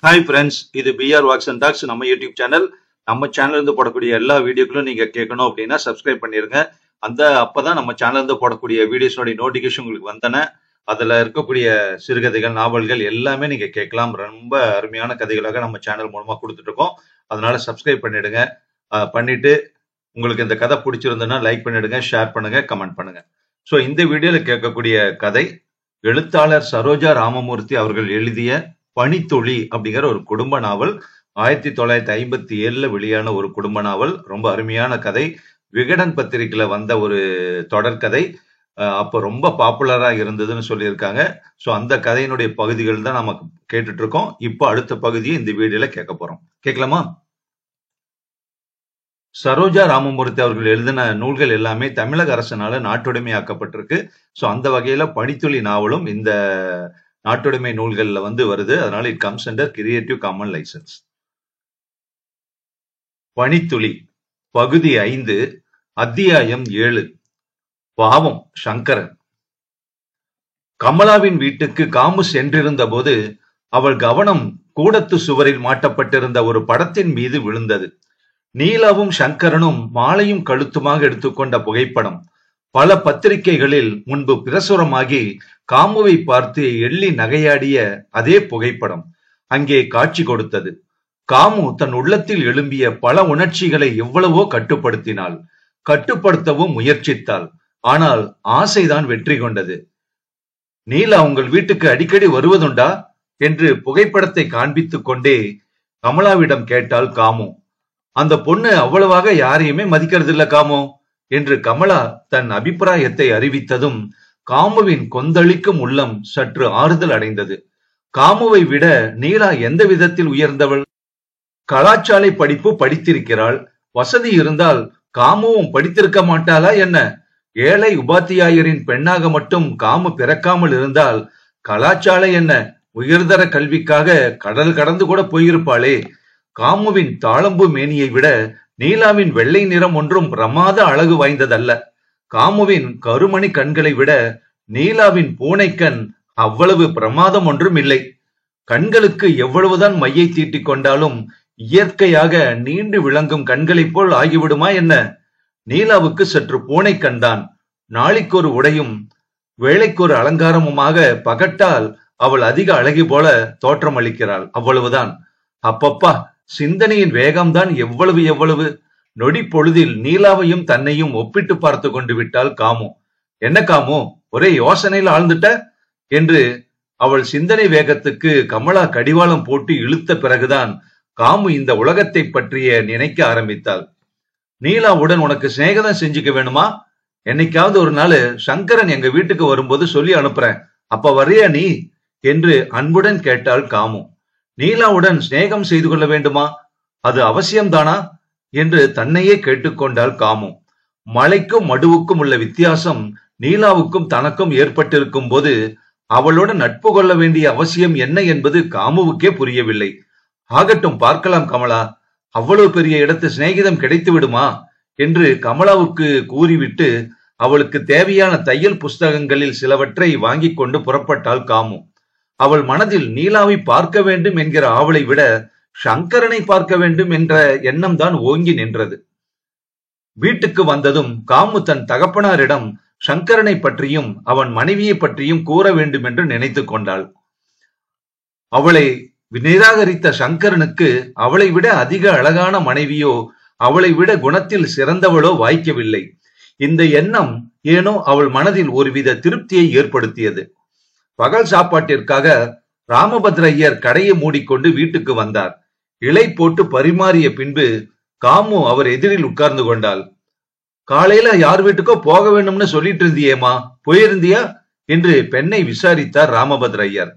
Hi friends, இது PR walks and tax நம்ம YouTube channel. நம்ம சேனல்ல இருந்து போடக்கூடிய எல்லா வீடியோக்களும் நீங்க கேட்கணும் அப்படின்னா சப்ஸ்கிரைப் பண்ணிருங்க. அப்பதான் நம்ம சேனல்ல இருந்து போடக்கூடிய வீடியோஸோட நோட்டிபிகேஷன் உங்களுக்கு வந்தன. அதுல இருக்கக்கூடிய சிறுகதைகள், நாவல்கள் எல்லாமே நீங்க கேட்கலாம். ரொம்ப அருமையான கதைகளாக நம்ம சேனல் மூலமா கொடுத்துட்டு இருக்கோம். அதனால சப்ஸ்கிரைப் பண்ணிடுங்க. பண்ணிட்டு உங்களுக்கு இந்த கதை பிடிச்சிருந்ததுன்னா லைக் பண்ணிடுங்க, ஷேர் பண்ணுங்க, கமெண்ட் பண்ணுங்க. ஸோ இந்த வீடியோல கேட்கக்கூடிய கதை எழுத்தாளர் சரோஜா ராமமூர்த்தி அவர்கள் எழுதிய பனித்துளி அப்படிங்கிற ஒரு குடும்ப நாவல். 1957 வெளியான ஒரு குடும்ப நாவல். ரொம்ப அருமையான கதை. விகடன் பத்திரிகையில வந்த ஒரு தொடர்கதை. அப்ப ரொம்ப பாப்புலரா இருந்ததுன்னு சொல்லியிருக்காங்க. ஸோ அந்த கதையினுடைய பகுதிகள் தான் நம்ம கேட்டுட்டு இருக்கோம். இப்போ அடுத்த பகுதியை இந்த வீடியோல கேட்க போறோம். கேட்கலாமா? சரோஜா ராமமூர்த்தி அவர்கள் எழுதின நூல்கள் எல்லாமே தமிழக அரசனால நாட்டுடைமையாக்கப்பட்டிருக்கு. ஸோ அந்த வகையில பனித்துளி நாவலும் இந்த நாட்டுடைமை நூல்கள்ல வருது. அதனால it comes under creative common licence. பனித்துளி பகுதி 5, அத்தியாயம் 7. பாவம் சங்கரன். கமலாவின் வீட்டுக்கு காமு சென்றிருந்த போது அவள் கவனம் கூடத்து சுவரில் மாட்டப்பட்டிருந்த ஒரு படத்தின் மீது விழுந்தது. நீலாவும் சங்கரனும் மாலையும் கழுத்துமாக எடுத்துக்கொண்ட புகைப்படம். பல பத்திரிகைகளில் முன்பு பிரசுரமாகி காமுவை பார்த்து எள்ளி நகையாடிய அதே புகைப்படம் அங்கே காட்சி கொடுத்தது. காமு தன் உள்ளத்தில் எழும்பிய பல உணர்ச்சிகளை எவ்வளவோ கட்டுப்படுத்தினாள், கட்டுப்படுத்தவும் முயற்சித்தாள். ஆனால் ஆசைதான் வெற்றி கொண்டது. நீலா உங்கள் வீட்டுக்கு அடிக்கடி வருவதுண்டா என்று புகைப்படத்தை காண்பித்துக் கொண்டே கமலாவிடம் கேட்டாள் காமு. அந்த பொண்ணு அவ்வளவாக யாரையுமே மதிக்கிறது இல்ல காமு என்று கமலா தன் அபிப்பிராயத்தை அறிவித்ததும் காமுவின் கொந்தளிக்கும் உள்ளம் சற்று ஆறுதல் அடைந்தது. காமுவை விட நீலா எந்த விதத்தில் உயர்ந்தவள்? கலாசாலை படிப்பு படித்திருக்கிறாள். வசதி இருந்தால் காமுவும் படித்திருக்க மாட்டாளா என்ன? ஏழை உபாத்தியாயரின் பெண்ணாக மட்டும் காமு பிறக்காமல் இருந்தால் கலாசாலை என்ன, உயர்தர கல்விக்காக கடல் கடந்து கூட போயிருப்பாளே. காமுவின் தாளம்பு மேனியை விட நீலாவின் வெள்ளை நிறம் ஒன்றும் பிரமாத அழகு வாய்ந்ததல்ல. காமுவின் கருமணி கண்களை விட நீலாவின் பூனைக்கண் அவ்வளவு பிரமாதம் ஒன்றும் இல்லை. கண்களுக்கு எவ்வளவுதான் மையை தீட்டிக் கொண்டாலும் இயற்கையாக நீண்டு விளங்கும் கண்களைப் போல் ஆகிவிடுமா என்ன? நீலாவுக்கு சற்று பூனை கண்தான். நாளைக்கு ஒரு உடையும் வேலைக்கொரு அலங்காரமுமாக பகட்டால் அவள் அதிக அழகி போல தோற்றம் அளிக்கிறாள். அவ்வளவுதான். அப்பப்பா, சிந்தனையின் வேகம்தான் எவ்வளவு! நொடி பொழுதில் நீலாவையும் தன்னையும் ஒப்பிட்டு பார்த்து கொண்டு விட்டாள் காமு. என்ன காமு, ஒரே யோசனையில் ஆழ்ந்துட்ட என்று அவள் சிந்தனை வேகத்துக்கு கமலா கடிவாளம் போட்டு இழுத்த பிறகுதான் காமு இந்த உலகத்தை பற்றிய நினைக்க ஆரம்பித்தாள். நீலாவுடன் உனக்கு சிநேகிதம் செஞ்சுக்க வேணுமா? என்னைக்காவது ஒரு நாள் சங்கரன் எங்க வீட்டுக்கு வரும்போது சொல்லி அனுப்புறேன், அப்ப வரையா நீ என்று அன்புடன் கேட்டாள் காமு. நீலாவுடன் சிநேகம் செய்து கொள்ள வேண்டுமா? அது அவசியம்தானா என்று தன்னையே கேட்டுக்கொண்டாள் காமு. மலைக்கும் மடுவுக்கும் உள்ள வித்தியாசம் நீலாவுக்கும் தனக்கும் ஏற்பட்டிருக்கும் போது அவளோட நட்பு கொள்ள வேண்டிய அவசியம் என்ன என்பது காமுவுக்கே புரியவில்லை. ஆகட்டும், பார்க்கலாம் கமலா, அவ்வளவு பெரிய இடத்து சிநேகிதம் கிடைத்து விடுமா என்று கமலாவுக்கு கூறிவிட்டு அவளுக்கு தேவையான தையல் புஸ்தகங்களில் சிலவற்றை வாங்கி கொண்டு புறப்பட்டாள் காமு. அவள் மனதில் நீலாவை பார்க்க வேண்டும் என்கிற ஆவலை விட சங்கரனை பார்க்க வேண்டும் என்ற எண்ணம் தான் ஓங்கி நின்றது. வீட்டுக்கு வந்ததும் காமு தன் தகப்பனாரிடம் சங்கரனை பற்றியும் அவன் மனைவியை பற்றியும் கூற வேண்டும் என்று நினைத்து கொண்டாள். அவளை நிராகரித்த சங்கரனுக்கு அவளை விட அதிக அழகான மனைவியோ அவளை விட குணத்தில் சிறந்தவளோ வாய்க்கவில்லை. இந்த எண்ணம் ஏனோ அவள் மனதில் ஒருவித திருப்தியை ஏற்படுத்தியது. பகல் சாப்பாட்டிற்காக ராமபத்ர ஐயர் கடையை மூடிக்கொண்டு வீட்டுக்கு வந்தார். இலை போட்டு பரிமாறிய பின்பு காமு அவர் எதிரில் உட்கார்ந்து கொண்டாள். காலையில யார் வீட்டுக்கோ போக வேண்டும்னு சொல்லிட்டு இருந்தியேமா, போயிருந்தியா என்று பெண்ணை விசாரித்தார் ராமபத்ர ஐயர்.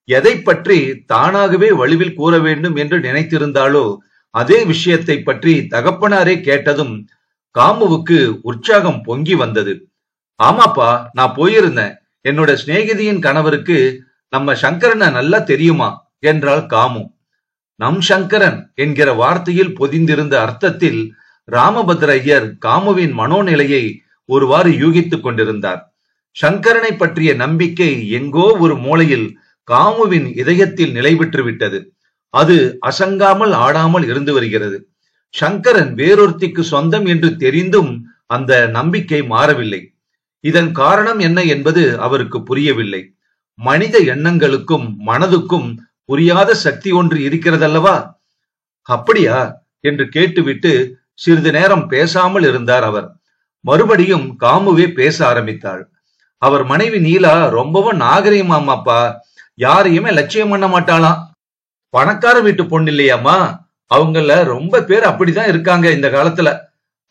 எதை பற்றி தானாகவே வலுவில் கூற வேண்டும் என்று நினைத்திருந்தாலோ அதே விஷயத்தை பற்றி தகப்பனாரே கேட்டதும் காமுவுக்கு உற்சாகம் பொங்கி வந்தது. ஆமாப்பா, நான் போயிருந்தேன். என்னோட சிநேகிதியின் கணவருக்கு நம்ம சங்கரனை நல்லா தெரியுமா என்றாள் காமு. நம் சங்கரன் என்கிற வார்த்தையில் பொதிந்திருந்த அர்த்தத்தில் ராமபத்ர ஐயர் காமுவின் மனோநிலையை ஒருவாறு யூகித்துக் கொண்டிருந்தார். சங்கரனை பற்றிய நம்பிக்கை எங்கோ ஒரு மூலையில் காமுவின் இதயத்தில் நிலை பெற்று விட்டது. அது அசங்காமல் ஆடாமல் இருந்து வருகிறது. சங்கரன் வேறொருத்திக்கு சொந்தம் என்று தெரிந்தும் அந்த நம்பிக்கை மாறவில்லை. இதன் காரணம் என்ன என்பது அவருக்கு புரியவில்லை. மனித எண்ணங்களுக்கும் மனதுக்கும் புரியாத சக்தி ஒன்று இருக்கிறதல்லவா? அப்படியா என்று கேட்டுவிட்டு சிறிது நேரம் பேசாமல் இருந்தார் அவர். மறுபடியும் காமுவே பேச ஆரம்பித்தாள். அவர் மனைவி நீலா ரொம்பவும் நாகரிகமாமாப்பா, யாரையுமே லட்சியம் பண்ண மாட்டாளாம். பணக்கார வீட்டு பொண்ணு இல்லையாமா, அவங்கள ரொம்ப பேர் அப்படிதான் இருக்காங்க இந்த காலத்துல.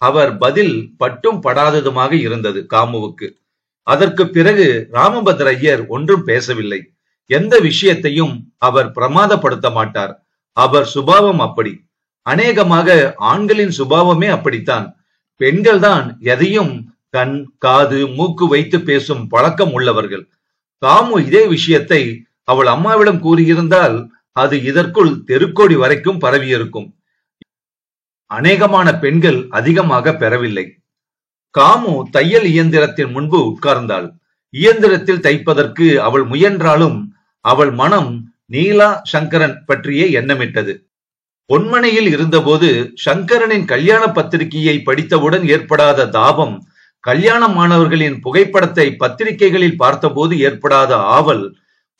அவர் பதில் பட்டும் படாததுமாக இருந்தது காமுவுக்கு. அதற்கு பிறகு ராமபத்ர ஐயர் ஒன்றும் பேசவில்லை. எந்த விஷயத்தையும் அவர் பிரமாதப்படுத்த மாட்டார். அவர் சுபாவம் அப்படி. அநேகமாக ஆண்களின் சுபாவமே அப்படித்தான். பெண்கள் தான் எதையும் கண், காது, மூக்கு வைத்து பேசும் பழக்கம் உள்ளவர்கள். காமு இதே விஷயத்தை அவள் அம்மாவிடம் கூறியிருந்தால் அது இதற்குள் தெருக்கோடி வரைக்கும் பரவியிருக்கும். அநேகமான பெண்கள் அதிகமாக பெறவில்லை. காமு தையல் இயந்திரத்தின் முன்பு உட்கார்ந்தாள். இயந்திரத்தில் தைப்பதற்கு அவள் முயன்றாலும் அவள் மனம் நீலா சங்கரன் பற்றியே எண்ணமிட்டது. பொன்மனையில் இருந்தபோது சங்கரனின் கல்யாண பத்திரிகையை படித்தவுடன் ஏற்படாத தாபம், கல்யாணமானவர்களின் புகைப்படத்தை பத்திரிகைகளில் பார்த்தபோது ஏற்படாத ஆவல்,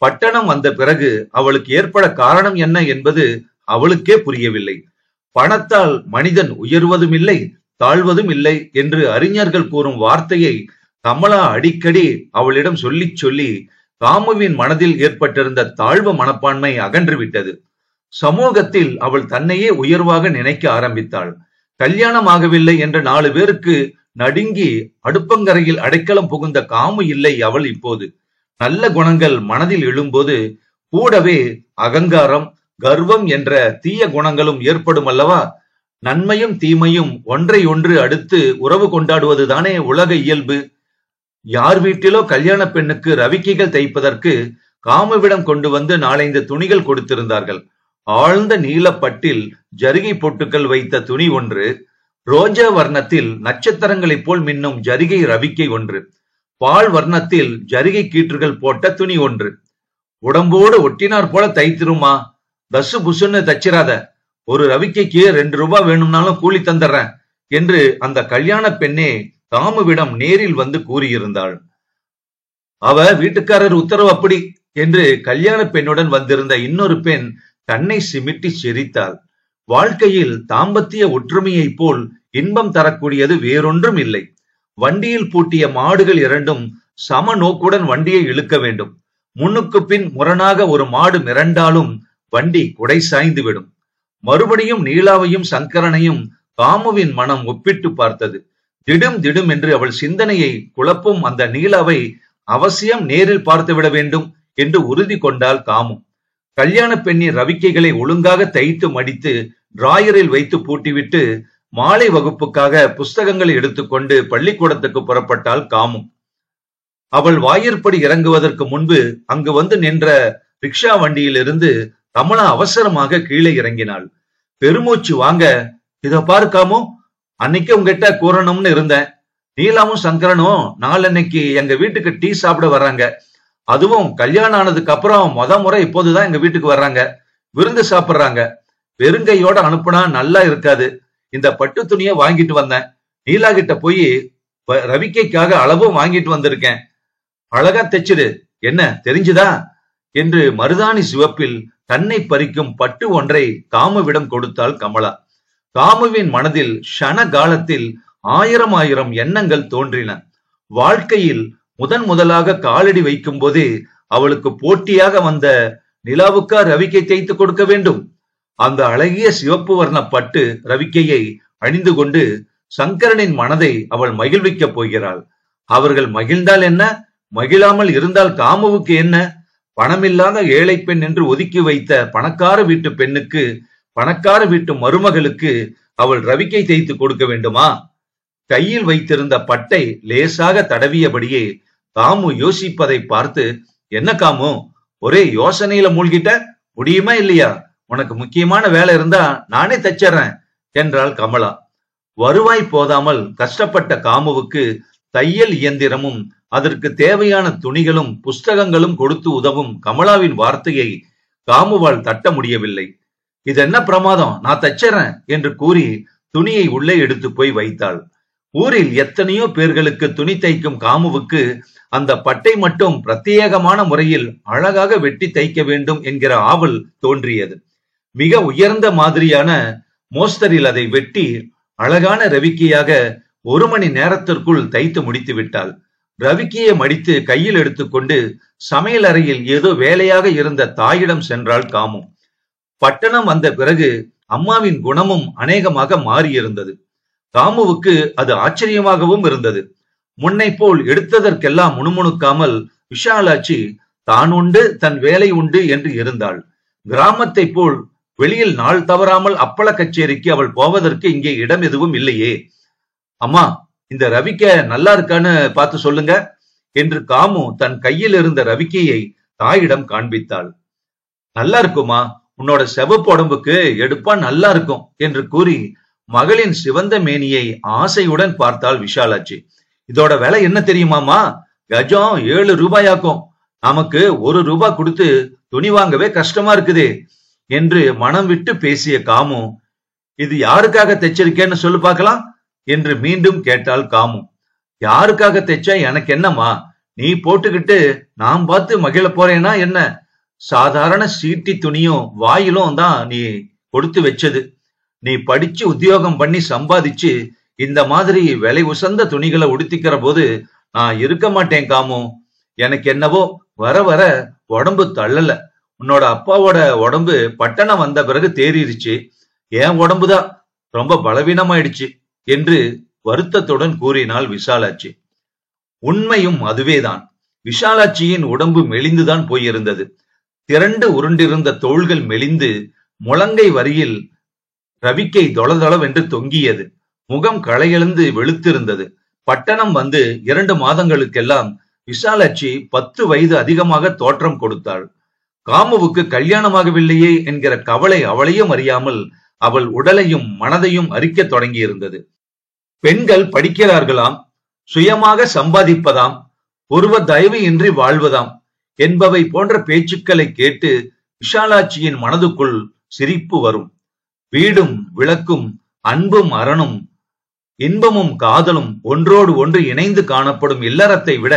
பட்டணம் வந்த பிறகு அவளுக்கு ஏற்பட காரணம் என்ன என்பது அவளுக்கே புரியவில்லை. பணத்தால் மனிதன் உயர்வதும் இல்லை தாழ்வதும் இல்லை என்று அறிஞர்கள் கூறும் வார்த்தையை கமலா அடிக்கடி அவளிடம் சொல்லி காமுவின் மனதில் ஏற்பட்டிருந்த தாழ்வு மனப்பான்மை அகன்றுவிட்டது. சமூகத்தில் அவள் தன்னையே உயர்வாக நினைக்க ஆரம்பித்தாள். கல்யாணம் ஆகவில்லை என்ற 4 பேருக்கு நடுங்கி அடுப்பங்கரையில் அடைக்கலம் புகுந்த காமு இல்லை அவள் இப்போது. நல்ல குணங்கள் மனதில் எழும்போது கூடவே அகங்காரம், கர்வம் என்ற தீய குணங்களும் ஏற்படும் அல்லவா? நன்மையும் தீமையும் ஒன்றை ஒன்று அடுத்து உறவு கொண்டாடுவதுதானே உலக இயல்பு. யார் வீட்டிலோ கல்யாண பெண்ணுக்கு ரவிக்கைகள் தைப்பதற்கு காமுவிடம் கொண்டு வந்து 4-5 துணிகள் கொடுத்திருந்தார்கள். ஆழ்ந்த நீலப்பட்டில் ஜரிகை பொட்டுக்கள் வைத்த துணி ஒன்று, ரோஜா வர்ணத்தில் நட்சத்திரங்களைப் போல் மின்னும் ஜரிகை ரவிக்கை ஒன்று, பால் வர்ணத்தில் ஜரிகை கீற்றுகள் போட்ட துணி ஒன்று. உடம்போடு ஒட்டினார் போல தைத்திருமா, தசு புசுன்னு தச்சிராத, ஒரு ரவிக்கைக்கு 2 ரூபாய் வேணும்னாலும் கூலி தந்துடுறேன் என்று அந்த கல்யாண பெண்ணே காமுவிடம் நேரில் வந்து கூறியிருந்தாள். அவ வீட்டுக்காரர் உத்தரவு அப்படி என்று கல்யாண பெண்ணுடன் வந்திருந்த இன்னொரு பெண் கண்ணை சிமிட்டி சிரித்தாள். வாழ்க்கையில் தாம்பத்திய ஒற்றுமையை போல் இன்பம் தரக்கூடியது வேறொன்றும் இல்லை. வண்டியில் பூட்டிய மாடுகள் இரண்டும் சம நோக்குடன் வண்டியை இழுக்க வேண்டும். முன்னுக்கு பின் முரணாக ஒரு மாடு மிரண்டாலும் வண்டி குடை சாய்ந்து விடும். மறுபடியும் நீலாவையும் சங்கரனையும் காமுவின் மனம் ஒப்பிட்டு பார்த்தது. திடும் என்று அவள் சிந்தனையை குழப்பும் அந்த நீலாவை அவசியம் நேரில் பார்த்து விட வேண்டும் என்று உறுதி கொண்டாள் காமு. கல்யாண பெண்ணின் ரவிக்கைகளை ஒழுங்காக தைத்து மடித்து டிராயரில் வைத்து பூட்டிவிட்டு மாலை வகுப்புக்காக புஸ்தகங்களை எடுத்துக்கொண்டு பள்ளிக்கூடத்துக்கு புறப்பட்டாள் காமு. அவள் வாயிற்படி இறங்குவதற்கு முன்பு அங்கு வந்து நின்ற ரிக்ஷா வண்டியிலிருந்து கமலா அவசரமாக கீழே இறங்கினாள். பெருமூச்சு வாங்க, இத பாரு காமு, அன்னைக்கு உங்ககிட்ட கூறணும்னு இருந்தேன். நீலாவும் சங்கரனும் நாளன்னைக்கு எங்க வீட்டுக்கு டீ சாப்பிட வர்றாங்க. அதுவும் கல்யாணம் ஆனதுக்கு அப்புறம் முறை இப்போதுதான் எங்க வீட்டுக்கு வர்றாங்க. விருந்து சாப்பிடுறாங்க. வெறுங்கையோட அனுப்புனா நல்லா இருக்காது. இந்த பட்டு துணியை வாங்கிட்டு வந்தேன். நீலா கிட்ட போய் ரவிக்கைக்காக அளவும் வாங்கிட்டு வந்திருக்கேன். அழகா தைச்சிரு, என்ன தெரிஞ்சுதா என்று மருதாணி சிவப்பில் தன்னை பறிக்கும் பட்டு ஒன்றை காமுவிடம் கொடுத்தாள் கமலா. காமுவின் மனதில் ஷன காலத்தில் 1000 எண்ணங்கள் தோன்றின. வாழ்க்கையில் முதலாக காலடி வைக்கும் போதே அவளுக்கு போட்டியாக வந்த நிலாவுக்கா ரவிக்கை தைத்து கொடுக்க வேண்டும். அந்த அழகிய சிவப்பு வர்ண பட்டு ரவிக்கையை அணிந்து கொண்டு சங்கரனின் மனதை அவள் மகிழ்விக்கப் போகிறாள். அவர்கள் மகிழ்ந்தால் என்ன, மகிழாமல் இருந்தால் காமுவுக்கு என்ன? பணமில்லாத ஏழை பெண் என்று ஒதுக்கி வைத்த பணக்கார வீட்டு பெண்ணுக்கு, பணக்கார வீட்டு மருமகளுக்கு அவள் ரவிக்கை தைத்து கொடுக்க வேண்டுமா? கையில் வைத்திருந்த பட்டை லேசாக தடவியபடியே காமு யோசிப்பதை பார்த்து, என்ன காமு, ஒரே யோசனையில மூழ்கிட்ட, முடியுமா இல்லையா? உனக்கு முக்கியமான வேலை இருந்தா நானே தச்சிடுறேன் என்றாள் கமலா. வருவாய் போதாமல் கஷ்டப்பட்ட காமுவுக்கு தையல் இயந்திரமும் அதற்கு தேவையான துணிகளும் புஸ்தகங்களும் கொடுத்து உதவும் கமலாவின் வார்த்தையை காமுவால் தட்ட முடியவில்லை. இது என்ன பிரமாதம், நான் தச்சறேன் என்று கூறி துணியை உள்ளே எடுத்து போய் வைத்தாள். ஊரில் எத்தனையோ பேர்களுக்கு துணி தைக்கும் காமுவுக்கு அந்த பட்டை மட்டும் பிரத்யேகமான முறையில் அழகாக வெட்டி தைக்க வேண்டும் என்கிற ஆவல் தோன்றியது. மிக உயர்ந்த மாதிரியான மோஸ்தரில் அதை வெட்டி அழகான ரவிக்கையாக 1 மணி நேரத்திற்குள் தைத்து முடித்து விட்டாள். ரவிக்கையை மடித்து கையில் எடுத்துக்கொண்டு சமையல் அறையில் ஏதோ வேலையாக இருந்த தாயிடம் சென்றாள் காமு. பட்டணம் வந்த பிறகு அம்மாவின் குணமும் அநேகமாக மாறியிருந்தது. காமுவுக்கு அது ஆச்சரியமாகவும் இருந்தது. முன்னை போல் எடுத்ததற்கெல்லாம் முணுமுணுக்காமல் விஷாலாட்சி தான் உண்டு தன் வேலை உண்டு என்று இருந்தாள். கிராமத்தை போல் வெளியில் நாள் தவறாமல் அப்பள கச்சேரிக்கு அவள் போவதற்கு இங்கே இடம் எதுவும் இல்லையே. அம்மா, இந்த ரவிக்கை நல்லா இருக்கான்னு பார்த்து சொல்லுங்க என்று காமு தன் கையில் இருந்த ரவிக்கையை தாயிடம் காண்பித்தாள். நல்லா இருக்குமா, உன்னோட செவப்பு உடம்புக்கு எடுப்பா நல்லா இருக்கும் என்று கூறி மகளின் சிவந்த மேனியை ஆசையுடன் பார்த்தாள் விஷாலாட்சி. இதோட விலை என்ன தெரியுமாமா? கஜம் 7 ரூபாயாக்கும். நமக்கு 1 ரூபாய் கொடுத்து துணி வாங்கவே கஷ்டமா இருக்குதே என்று மனம் விட்டு பேசிய காமு, இது யாருக்காக தைச்சிருக்கேன்னு சொல்லு பார்க்கலாம் என்று மீண்டும் கேட்டாள் காமு. யாருக்காக தைச்சா எனக்கு என்னம்மா, நீ போட்டுக்கிட்டு நான் பார்த்து மகிழ போறேனா என்ன? சாதாரண சீட்டி துணியும் வாயிலும் தான் நீ கொடுத்து வச்சது. நீ படிச்சு உத்தியோகம் பண்ணி சம்பாதிச்சு இந்த மாதிரி விலை உசந்த துணிகளை உடுத்திக்கிற போது நான் இருக்க மாட்டேன் காமு. எனக்கு என்னவோ வர வர உடம்பு தள்ளல. உன்னோட அப்பாவோட உடம்பு பட்டணம் வந்த பிறகு தேறிடுச்சு, என் உடம்புதான் ரொம்ப பலவீனமாயிடுச்சு என்று வருத்தத்துடன் கூறினாள் விஷாலாட்சி. உண்மையும் அதுவேதான். விஷாலாட்சியின் உடம்பு மெலிந்துதான் போயிருந்தது. திரண்டு உருண்டிருந்த தோள்கள் மெலிந்து முழங்கை வரியில் ரவிக்கை தொளதளவென்று தொங்கியது. முகம் களையெழுந்து வெளுத்திருந்தது. பட்டணம் வந்து 2 மாதங்களுக்கெல்லாம் விஷாலாட்சி 10 வயது அதிகமாக தோற்றம் கொடுத்தாள். காமுவுக்கு கல்யாணமாகவில்லையே என்கிற கவலை அவளையும் அறியாமல் அவள் உடலையும் மனதையும் அரிக்க தொடங்கி இருந்தது. பெண்கள் படிக்கிறார்களாம், சுயமாக சம்பாதிப்பதாம், ஒருவர் தயவு இன்றி வாழ்வதாம் என்பவை போன்ற பேச்சுக்களை கேட்டு விஷாலாட்சியின் மனதுக்குள் சிரிப்பு வரும். வீடும் விளக்கும் அன்பும் அரணும் இன்பமும் காதலும் ஒன்றோடு ஒன்று இணைந்து காணப்படும் இல்லறத்தை விட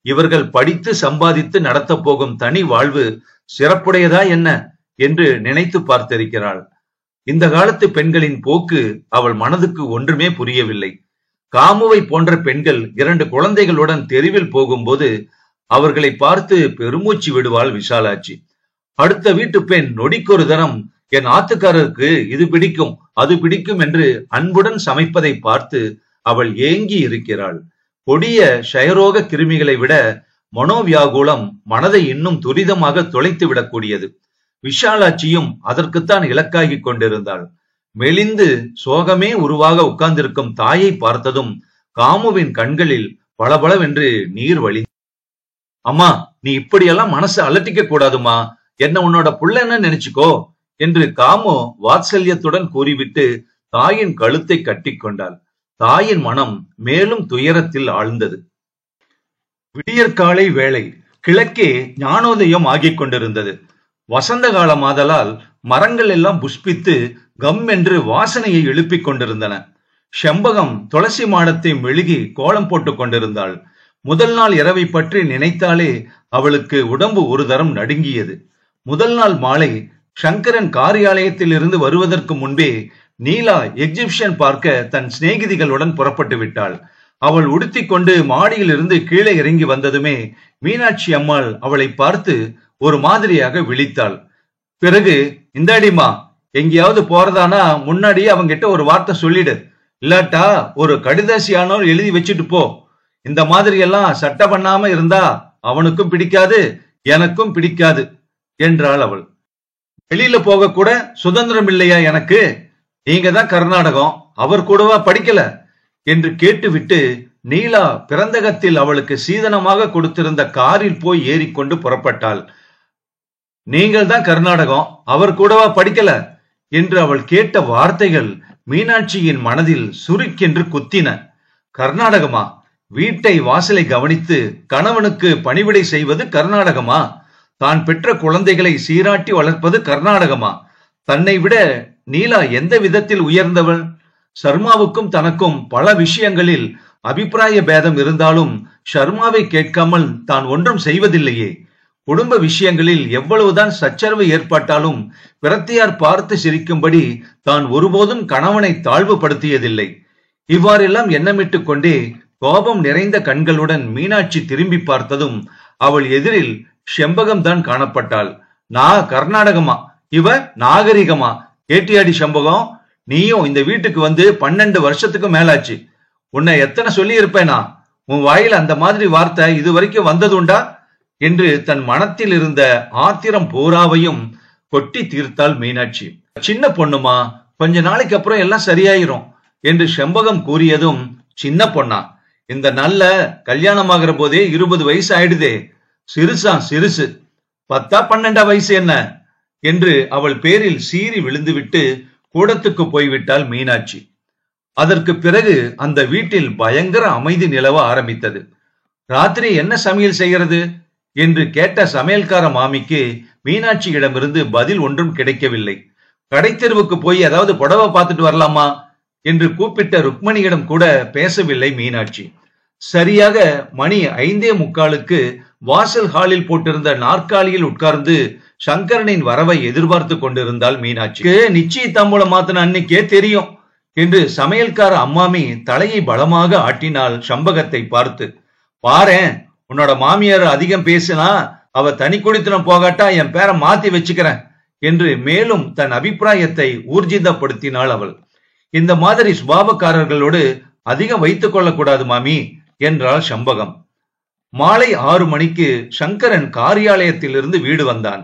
இவர்கள் படித்து சம்பாதித்து நடத்த போகும் தனி வாழ்வு சிறப்புடையதா என்ன என்று நினைத்து பார்த்திருக்கிறாள். இந்த காலத்து பெண்களின் போக்கு அவள் மனதுக்கு ஒன்றுமே புரியவில்லை. காமுவை போன்ற பெண்கள் 2 குழந்தைகளுடன் தெருவில் போகும்போது அவர்களை பார்த்து பெருமூச்சு விடுவாள் விஷாலாட்சி. அடுத்த வீட்டு பெண் நொடிக்கொரு தரம் என் ஆத்துக்காரருக்கு இது பிடிக்கும் அது பிடிக்கும் என்று அன்புடன் சமைப்பதை பார்த்து அவள் ஏங்கி இருக்கிறாள். கொடிய ஷயரோக கிருமிகளை விட மனோவியாகுலம் மனதை இன்னும் துரிதமாக தொலைத்து விடக்கூடியது. விஷாலாட்சியும் அதற்குத்தான் இலக்காகி கொண்டிருந்தாள். மெலிந்து சோகமே உருவாக உட்கார்ந்திருக்கும் தாயை பார்த்ததும் காமுவின் கண்களில் பளபளவென்று நீர் வழி. அம்மா, நீ இப்படியெல்லாம் மனசை அலட்டிக்க கூடாதுமா, என்ன உன்னோட புள்ளன்னு நினைச்சுக்கோ என்று காமு வாத்சல்யத்துடன் கூறிவிட்டு தாயின் கழுத்தை கட்டி கொண்டாள். தாயின் மனம் மேலும் துயரத்தில் ஆழ்ந்தது. விடியற்காலை வேளை. கிழக்கே ஞானோதயம் ஆகிக் கொண்டிருந்தது. வசந்த காலமாதலால் மரங்கள் எல்லாம் புஷ்பித்து கம் என்று வாசனையை எழுப்பிக் கொண்டிருந்தன. செம்பகம் துளசி மாடத்தை மெழுகி கோலம் போட்டுக் கொண்டிருந்தாள். முதல் நாள் இரவை பற்றி நினைத்தாலே அவளுக்கு உடம்பு ஒரு தரம் நடுங்கியது. முதல் நாள் மாலை சங்கரன் காரியாலயத்தில் இருந்து வருவதற்கு முன்பே நீலா எக்ஸிபிஷன் பார்க்க தன் சிநேகிதிகளுடன் புறப்பட்டு விட்டாள். அவள் உடுத்திக்கொண்டு மாடியில் இருந்து கீழே இறங்கி வந்ததுமே மீனாட்சி அம்மாள் அவளை பார்த்து ஒரு மாதிரியாக விழித்தாள். பிறகு, இந்தாடிமா, எங்கேயாவது போறதானா முன்னாடியே அவங்கிட்ட ஒரு வார்த்தை சொல்லிடு, இல்லாட்டா ஒரு கடிதாசியானோ எழுதி வச்சுட்டு போ. இந்த மாதிரி எல்லாம் சட்டை பண்ணாம இருந்தா அவனுக்கும் பிடிக்காது, எனக்கும் பிடிக்காது என்றாள் அவள். வெளியில போக கூட சுதந்திரம் இல்லையா எனக்கு? நீங்க தான் கர்நாடகம், அவர் கூடவா படிக்கல என்று கேட்டுவிட்டு நீலா பிறந்தகத்தில் அவளுக்கு சீதனமாக கொடுத்திருந்த காரில் போய் ஏறிக்கொண்டு புறப்பட்டாள். நீங்கள் தான் கர்நாடகம், அவர் கூடவா படிக்கல என்று அவள் கேட்ட வார்த்தைகள் மீனாட்சியின் மனதில் சுருக்கென்று குத்தின. கர்நாடகமா? வீட்டை வாசலை கவனித்து கணவனுக்கு பணிவிடை செய்வது கர்நாடகமா? தான் பெற்ற குழந்தைகளை சீராட்டி வளர்ப்பது கர்நாடகமா? தன்னை விட நீலா எந்த விதத்தில் உயர்ந்தவள்? சர்மாவுக்கும் தனக்கும் பல விஷயங்களில் அபிப்பிராய பேதம் இருந்தாலும் ஷர்மாவை கேட்காமல் தான் ஒன்றும் செய்வதில்லையே. குடும்ப விஷயங்களில் எவ்வளவுதான் சச்சரவு ஏற்பட்டாலும் பிரத்தியார் பார்த்து சிரிக்கும்படி தான் ஒருபோதும் கணவனை தாழ்வுபடுத்தியதில்லை. இவ்வாறெல்லாம் எண்ணமிட்டுக் கொண்டே கோபம் நிறைந்த கண்களுடன் மீனாட்சி திரும்பி பார்த்ததும் அவள் எதிரில் செம்பகம்தான் காணப்பட்டாள். நான் கர்நாடகமா, இவ நாகரிகமா? கேட்டியாடி செம்பகம், நீயும் இந்த வீட்டுக்கு வந்து 12 வருஷத்துக்கு மேலாச்சு. உன்னை எத்தனை சொல்லி இருப்பேனா? உன் வாயில் அந்த மாதிரி வார்த்தை இதுவரைக்கும் வந்ததுண்டா என்று தன் மனத்தில் இருந்த ஆத்திரம் பூராவையும் கொட்டி தீர்த்தாள் மீனாட்சி. சின்ன பொண்ணுமா, கொஞ்ச நாளைக்கு அப்புறம் எல்லாம் சரியாயிரும் என்று செம்பகம் கூறியதும், சின்ன பொண்ணா? இந்த நல்ல கல்யாணமாகிற போதே 20 வயசு ஆயிடுதே. சிறுசா சிறுசு, 10 12 வயசு என்ன என்று அவள் பேரில் சீறி விழுந்துவிட்டு கூடத்துக்கு போய்விட்டாள் மீனாட்சி. அதற்கு பிறகு அந்த வீட்டில் பயங்கர அமைதி நிலவ ஆரம்பித்தது. ராத்திரி என்ன சமையல் செய்கிறது என்று கேட்ட சமையல்கார மாமிக்கு மீனாட்சியிடமிருந்து பதில் ஒன்றும் கிடைக்கவில்லை. கடைத்தெருவுக்கு போய் ஏதாவது புடவை பார்த்துட்டு வரலாமா என்று கூப்பிட்ட ருக்மணியிடம் கூட பேசவில்லை மீனாட்சி. சரியாக மணி 5:45 வாசல் ஹாலில் போட்டிருந்த நாற்காலியில் உட்கார்ந்து சங்கரனின் வரவை எதிர்பார்த்து கொண்டிருந்தாள் மீனாட்சி. நிச்சய தாம்பூலம் மாத்தின அன்னைக்கே தெரியும் என்று சமையல்கார அம்மாமி தலையை பலமாக ஆட்டினாள் சம்பகத்தை பார்த்து. பாரேன், உன்னோட மாமியார் அதிகம் பேசினா அவ தனி குடித்தனம் போகாட்டா என் பேரை மாத்தி வச்சுக்கிறேன் என்று மேலும் தன் அபிப்பிராயத்தை ஊர்ஜிதப்படுத்தினாள் அவள். இந்த மாதிரி சுபாவக்காரர்களோடு அதிகம் வைத்துக் கொள்ளக்கூடாது மாமி என்றாள் சம்பகம். மாலை 6 மணிக்கு சங்கரன் காரியாலயத்திலிருந்து வீடு வந்தான்.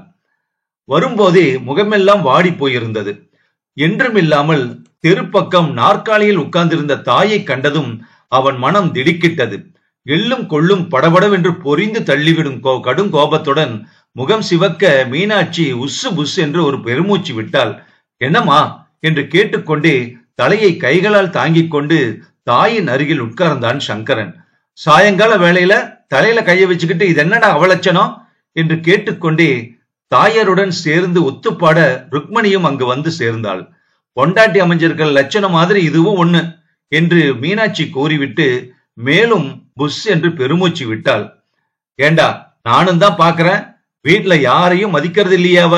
வரும்போதே முகமெல்லாம் வாடி போயிருந்தது. என்றுமில்லாமல் தெருப்பக்கம் நாற்காலியில் உட்கார்ந்திருந்த தாயை கண்டதும் அவன் மனம் திடுக்கிட்டது. எள்ளும் கொள்ளும் படபடவென்று பொறிந்து தள்ளிவிடும் கடும் கோபத்துடன் முகம் சிவக்க மீனாட்சி உஸ்ஸு புஸ் என்று ஒரு பெருமூச்சு விட்டாள். என்னம்மா என்று கேட்டுக்கொண்டே தலையை கைகளால் தாங்கிக் கொண்டு தாயின் அருகில் உட்கார்ந்தான் சங்கரன். சாயங்கால வேளையில தலையில கைய வச்சுக்கிட்டு இது என்னடா அவலட்சணம் என்று கேட்டுக்கொண்டே தாயாருடன் சேர்ந்து ஒத்துப்பாட ருக்மணியும் அங்கு வந்து சேர்ந்தாள். பொண்டாட்டி அமைஞ்சிருக்கிற லட்சணம் மாதிரி இதுவும் ஒண்ணு என்று மீனாட்சி கூறிவிட்டு மேலும் புஷ் என்று பெருமூச்சு விட்டாள். ஏண்டா, நானும் தான் பாக்குறேன், வீட்டுல யாரையும் மதிக்கிறது இல்லையாவ?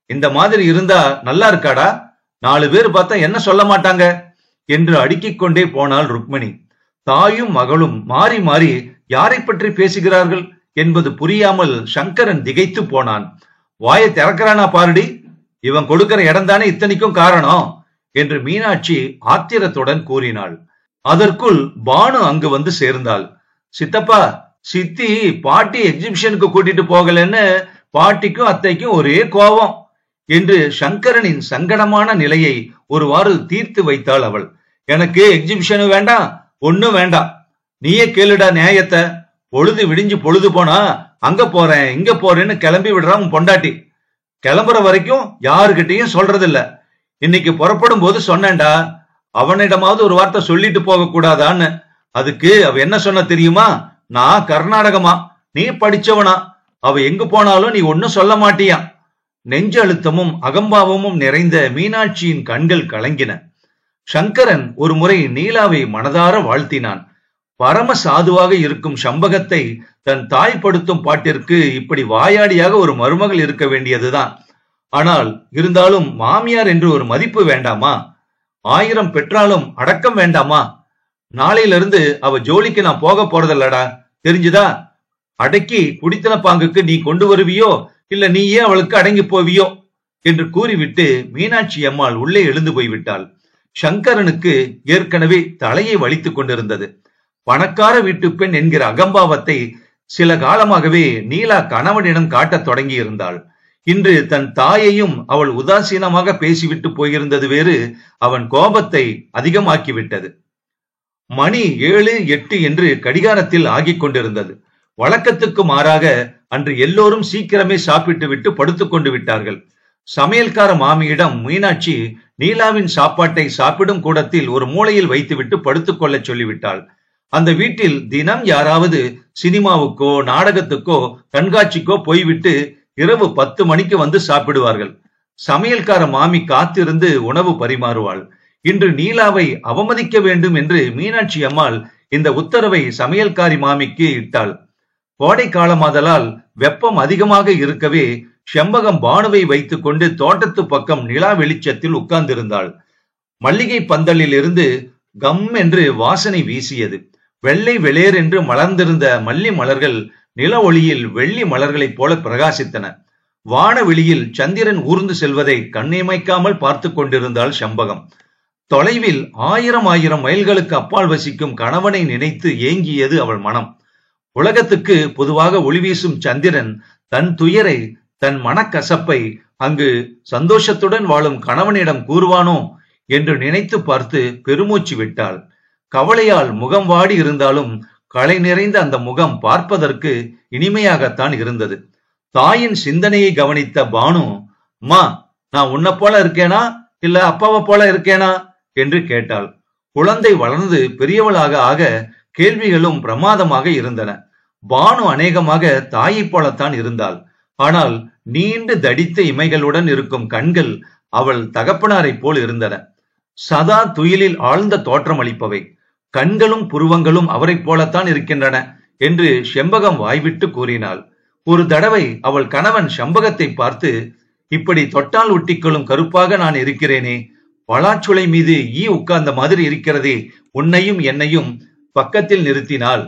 இந்த மாதிரி இருந்தா நல்லா இருக்காடா? 4 பேர் பார்த்தா என்ன சொல்ல மாட்டாங்க என்று அடுக்கிக் கொண்டே போனாள் ருக்மணி. தாயும் மகளும் மாறி மாறி யாரை பற்றி பேசுகிறார்கள் என்பது புரியாமல் சங்கரன் திகைத்து போனான். வாயை திறக்கிறானா பாருடி, இவன் கொடுக்கிற இடம் தானே இத்தனைக்கும் காரணம் என்று மீனாட்சி ஆத்திரத்துடன் கூறினாள். அதற்குள் பானு அங்கு வந்து சேர்ந்தாள். சித்தப்பா, சித்தி பாட்டி எக்ஸிபிஷனுக்கு கூட்டிட்டு போகலன்னு பாட்டிக்கும் அத்தைக்கும் ஒரே கோபம் என்று சங்கரனின் சங்கடமான நிலையை ஒருவாறு தீர்த்து வைத்தாள் அவள். எனக்கு எக்ஸிபிஷனும் வேண்டாம், ஒன்னும் வேண்டாம், நீயே கேளுடா நியாயத்தை. பொழுது விடிஞ்சு பொழுது போனா அங்க போறேன் இங்க போறேன்னு கிளம்பி விடுறான் பொண்டாட்டி. கிளம்புற வரைக்கும் யாருகிட்டையும் சொல்றது இல்ல. இன்னைக்கு புறப்படும் போது சொன்னேன்டா, அவனிடமாவது ஒரு வார்த்தை சொல்லிட்டு போக கூடாதான்னு. அதுக்கு அவ என்ன சொன்ன தெரியுமா? நான் கர்நாடகமா, நீ படிச்சவனா, அவ எங்கு போனாலும் நீ ஒன்னும் சொல்ல மாட்டியா. நெஞ்சு அழுத்தமும் அகம்பாவமும் நிறைந்த மீனாட்சியின் கண்கள் கலங்கின. சங்கரன் ஒரு முறை நீலாவை மனதார வாழ்த்தினான். பரம சாதுவாக இருக்கும் சம்பகத்தை தன் தாய் படுத்தும் பாட்டிற்கு இப்படி வாயாடியாக ஒரு மருமகள் இருக்க வேண்டியதுதான். ஆனால் இருந்தாலும் மாமியார் என்று ஒரு மதிப்பு வேண்டாமா? 1000 பெற்றாலும் அடக்கம் வேண்டாமா? நாளையிலிருந்து அவ ஜோலிக்கு நான் போக போறதில்லடா, தெரிஞ்சுதா? அடக்கி குடித்தன பாங்குக்கு நீ கொண்டு வருவியோ இல்ல நீயே அவளுக்கு அடங்கி போவியோ என்று கூறிவிட்டு மீனாட்சி அம்மாள் உள்ளே எழுந்து போய்விட்டாள். சங்கரனுக்கு ஏற்கனவே தலையை வலித்துக் கொண்டிருந்தது. பணக்கார வீட்டு பெண் என்கிற அகம்பாவத்தை சில காலமாகவே நீலா கணவனிடம் காட்டத் தொடங்கி இருந்தாள். இன்று தன் தாயையும் அவள் உதாசீனமாக பேசிவிட்டு போயிருந்தது வேறு அவன் கோபத்தை அதிகமாக்கிவிட்டது. மணி 7, 8 என்று கடிகாரத்தில் ஆகிக் கொண்டிருந்தது. வழக்கத்துக்கு மாறாக அன்று எல்லோரும் சீக்கிரமே சாப்பிட்டு விட்டு படுத்துக் கொண்டு விட்டார்கள். சமையல்கார மாமியிடம் மீனாட்சி நீலாவின் சாப்பாட்டை சாப்பிடும் கூடத்தில் ஒரு மூலையில் வைத்துவிட்டு படுத்துக் கொள்ள சொல்லிவிட்டாள். அந்த வீட்டில் தினம் யாராவது சினிமாவுக்கோ நாடகத்துக்கோ கண்காட்சிக்கோ போய்விட்டு இரவு 10 மணிக்கு வந்து சாப்பிடுவார்கள். சமையல்கார மாமி காத்திருந்து உணவு பரிமாறுவாள். இன்று நீலாவை அவமதிக்க வேண்டும் என்று மீனாட்சி அம்மாள் இந்த உத்தரவை சமையல்காரி மாமிக்கு இட்டாள். கோடை காலமாதலால் வெப்பம் அதிகமாக இருக்கவே செம்பகம் பானுவை வைத்துக் கொண்டு தோட்டத்து பக்கம் நிலா வெளிச்சத்தில் உட்கார்ந்திருந்தாள். மல்லிகை பந்தலில் இருந்து கம் என்று வாசனை வீசியது. வெள்ளை வெளேர் என்று மலர்ந்திருந்த மல்லி மலர்கள் நில ஒளியில் வெள்ளி மலர்களைப் போல பிரகாசித்தன. வானவெளியில் சந்திரன் ஊர்ந்து செல்வதை கண்ணிமைக்காமல் பார்த்து கொண்டிருந்தாள் செம்பகம். தொலைவில் 1000 மைல்களுக்கு அப்பால் வசிக்கும் கணவனை நினைத்து ஏங்கியது அவள் மனம். உலகத்துக்கு பொதுவாக ஒளி வீசும் சந்திரன் தன் துயரை, தன் மனக்கசப்பை அங்கு சந்தோஷத்துடன் வாழும் கணவனிடம் கூறுவானோ என்று நினைத்து பார்த்து பெருமூச்சு விட்டாள். கவலையால் முகம் வாடி இருந்தாலும் களை நிறைந்த அந்த முகம் பார்ப்பதற்கு இனிமையாகத்தான் இருந்தது. தாயின் சிந்தனையை கவனித்த பானு, அம்மா, நான் உன்னை போல இருக்கேனா இல்ல அப்பாவை போல இருக்கேனா என்று கேட்டாள். குழந்தை வளர்ந்து பெரியவளாக ஆக கேள்விகளும் பிரமாதமாக இருந்தன. பானு அநேகமாக தாயை போலத்தான் இருந்தாள். ஆனால் நீண்டு தடித்த இமைகளுடன் இருக்கும் கண்கள் அவள் தகப்பனாரை போல் இருந்தன. சதா துயிலில் ஆழ்ந்த தோற்றம் அளிப்பவை. கண்களும் புருவங்களும் அவரை போலத்தான் இருக்கின்றன என்று செம்பகம் வாய்விட்டு கூறினாள். ஒரு தடவை அவள் கணவன் செம்பகத்தை பார்த்து, இப்படி தொட்டால் ஒட்டிக்கொள்ளும் கருப்பாக நான் இருக்கிறேனே, பலாச்சுளை மீது ஈ உட்கார்ந்த மாதிரி இருக்கிறதே, உன்னையும் என்னையும் பக்கத்தில் நிறுத்தினாள்.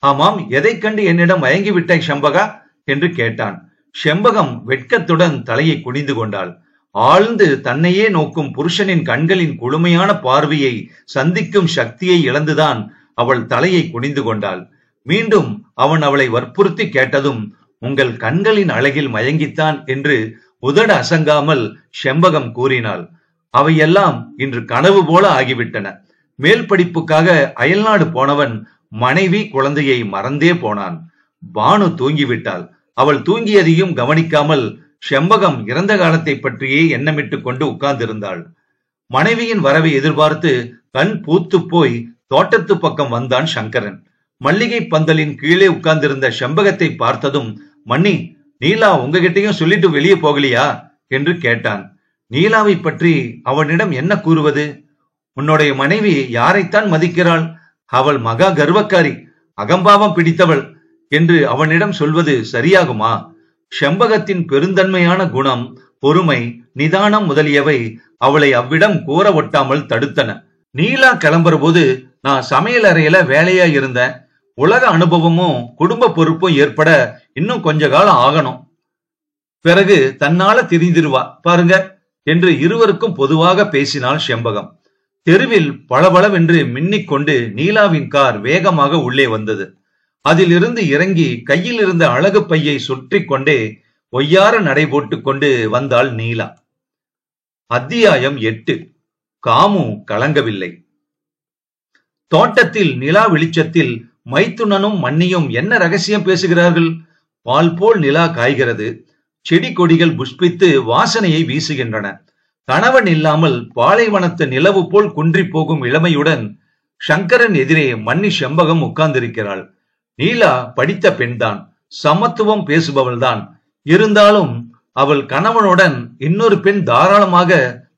ஆமாம், எதை கண்டு என்னிடம் மயங்கிவிட்டாய் செம்பகா என்று கேட்டான். செம்பகம் வெட்கத்துடன் தலையை குனிந்து கொண்டாள். ஆழ்ந்து தன்னையே நோக்கும் புருஷனின் கண்களின் குளுமையான பார்வையை சந்திக்கும் சக்தியை இழந்துதான் அவள் தலையை குனிந்து கொண்டாள். மீண்டும் அவன் அவளை வற்புறுத்தி கேட்டதும், உங்கள் கண்களின் அழகில் மயங்கித்தான் என்று உதட அசங்காமல் செம்பகம் கூறினாள். அவையெல்லாம் இன்று கனவு போல ஆகிவிட்டன. மேல் படிப்புக்காக அயல்நாடு போனவன் மனைவி குழந்தையை மறந்தே போனான். பானு தூங்கிவிட்டாள். அவள் தூங்கியதையும் கவனிக்காமல் செம்பகம் இறந்த காலத்தை பற்றியே எண்ணமிட்டு கொண்டு உட்கார்ந்திருந்தாள். மனைவியின் வரவை எதிர்பார்த்து கண் பூத்து போய் தோட்டத்து பக்கம் வந்தான் சங்கரன். மல்லிகை பந்தலின் கீழே உட்கார்ந்திருந்த செம்பகத்தை பார்த்ததும், மன்னி, நீலா உங்ககிட்டயும் சொல்லிட்டு வெளியே போகலையா என்று கேட்டான். நீலாவை பற்றி அவனிடம் என்ன கூறுவது? உன்னுடைய மனைவி யாரைத்தான் மதிக்கிறாள்? அவள் மகா கர்வக்காரி, அகம்பாவம் பிடித்தவள் என்று அவனிடம் சொல்வது சரியாகுமா? செம்பகத்தின் பெருந்தன்மையான குணம், பொறுமை, நிதானம் முதலியவை அவளை அவ்விடம் கூற ஒட்டாமல் தடுத்தன. நீலா கிளம்புற போது நான் சமையல் அறையில வேலையா இருந்தேன். உலக அனுபவமும் குடும்ப பொறுப்பும் ஏற்பட இன்னும் கொஞ்ச காலம் ஆகணும். பிறகு தன்னால திரிந்திருவா பாருங்க என்று இருவருக்கும் பொதுவாக பேசினாள் செம்பகம். தெருவில் பளபளவென்று மின்னிக் கொண்டு நீலாவின் கார் வேகமாக உள்ளே வந்தது. அதில் இருந்து இறங்கி கையில் இருந்த அழகு பையை சுற்றி கொண்டே ஒய்யார நடை போட்டுக் கொண்டு வந்தாள் நீலா. அத்தியாயம் 8. காமு கலங்கவில்லை. தோட்டத்தில் நிலா வெளிச்சத்தில் மைத்துனனும் மன்னியும் என்ன ரகசியம் பேசுகிறார்கள்? பால் போல் நிலா காய்கிறது. செடி கொடிகள் புஷ்பித்து வாசனையை வீசுகின்றன. கணவன் இல்லாமல் பாலைவனத்து நிலவு போல் குன்றி போகும் இளமையுடன் சங்கரன் எதிரே மன்னி செம்பகம் உட்கார்ந்திருக்கிறாள். நீலா படித்த பெண்தான், சமத்துவம் பேசுபவள்தான். இருந்தாலும் அவள் கணவனுடன் இன்னொரு பெண் தாராளமாக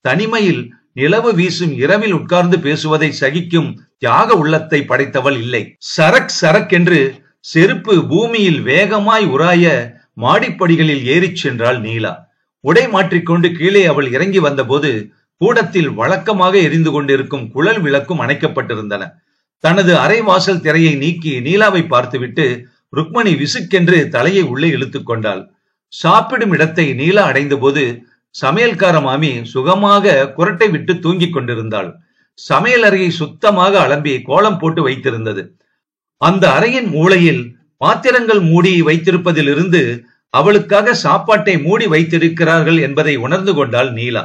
தனிமையில் நிலவு வீசும் இரவில் உட்கார்ந்து பேசுவதை சகிக்கும் தியாக உள்ளத்தை படைத்தவள் இல்லை. சரக் சரக் என்று செருப்பு பூமியில் வேகமாய் உராய மாடிப்படிகளில் ஏறிச் சென்றாள் நீலா. உடை மாற்றிக்கொண்டு கீழே அவள் இறங்கி வந்தபோது கூடத்தில் வழக்கமாக எரிந்து கொண்டிருக்கும் குழல் விளக்கும் அணைக்கப்பட்டிருந்தன. தனது அரை வாசல் திரையை நீக்கி நீலாவை பார்த்துவிட்டு ருக்மணி விசுக்கென்று தலையை உள்ளே இழுத்துக் கொண்டாள். சாப்பிடும் இடத்தை நீலா அடைந்த போது சமையல்கார மாமி சுகமாக குரட்டை விட்டு தூங்கிக் கொண்டிருந்தாள். சமையல் அறையை சுத்தமாக அலம்பி கோலம் போட்டு வைத்திருந்தது. அந்த அறையின் மூலையில் பாத்திரங்கள் மூடி வைத்திருப்பதிலிருந்து அவளுக்காக சாப்பாட்டை மூடி வைத்திருக்கிறார்கள் என்பதை உணர்ந்து கொண்டாள் நீலா.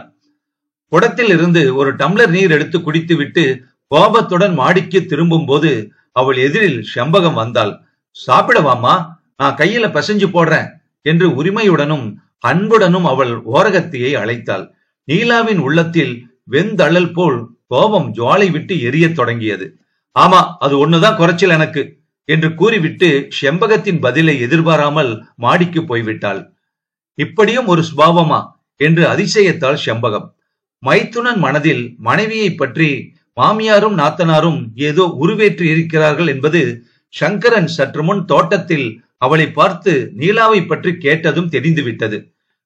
குடத்தில் இருந்து ஒரு டம்ளர் நீர் எடுத்து குடித்துவிட்டு கோபத்துடன் மாடிக்கு திரும்பும் போது அவள் எதிரில் செம்பகம் வந்தாள். சாப்பிடவாமா, நான் கையில பசைஞ்சு போடுறேன் என்று உரிமையுடனும் அன்புடனும் அவள் ஓரகத்தியை அழைத்தாள். நீலாவின் உள்ளத்தில் வெந்தழல் போல் கோபம் ஜுவாலை விட்டு எரிய தொடங்கியது. ஆமா, அது ஒண்ணுதான் குறைச்சல் எனக்கு என்று கூறிவிட்டு செம்பகத்தின் பதிலை எதிர்பாராமல் மாடிக்கு போய்விட்டாள். இப்படியும் ஒரு சுபாவமா என்று அதிசயத்தாள் செம்பகம். மைத்துனன் மனதில் மனைவியை பற்றி மாமியாரும் நாத்தனாரும் ஏதோ உருவேற்றி இருக்கிறார்கள் என்பது சங்கரன் சற்று முன் தோட்டத்தில் அவளை பார்த்து நீலாவை பற்றி கேட்டதும் தெரிந்துவிட்டது.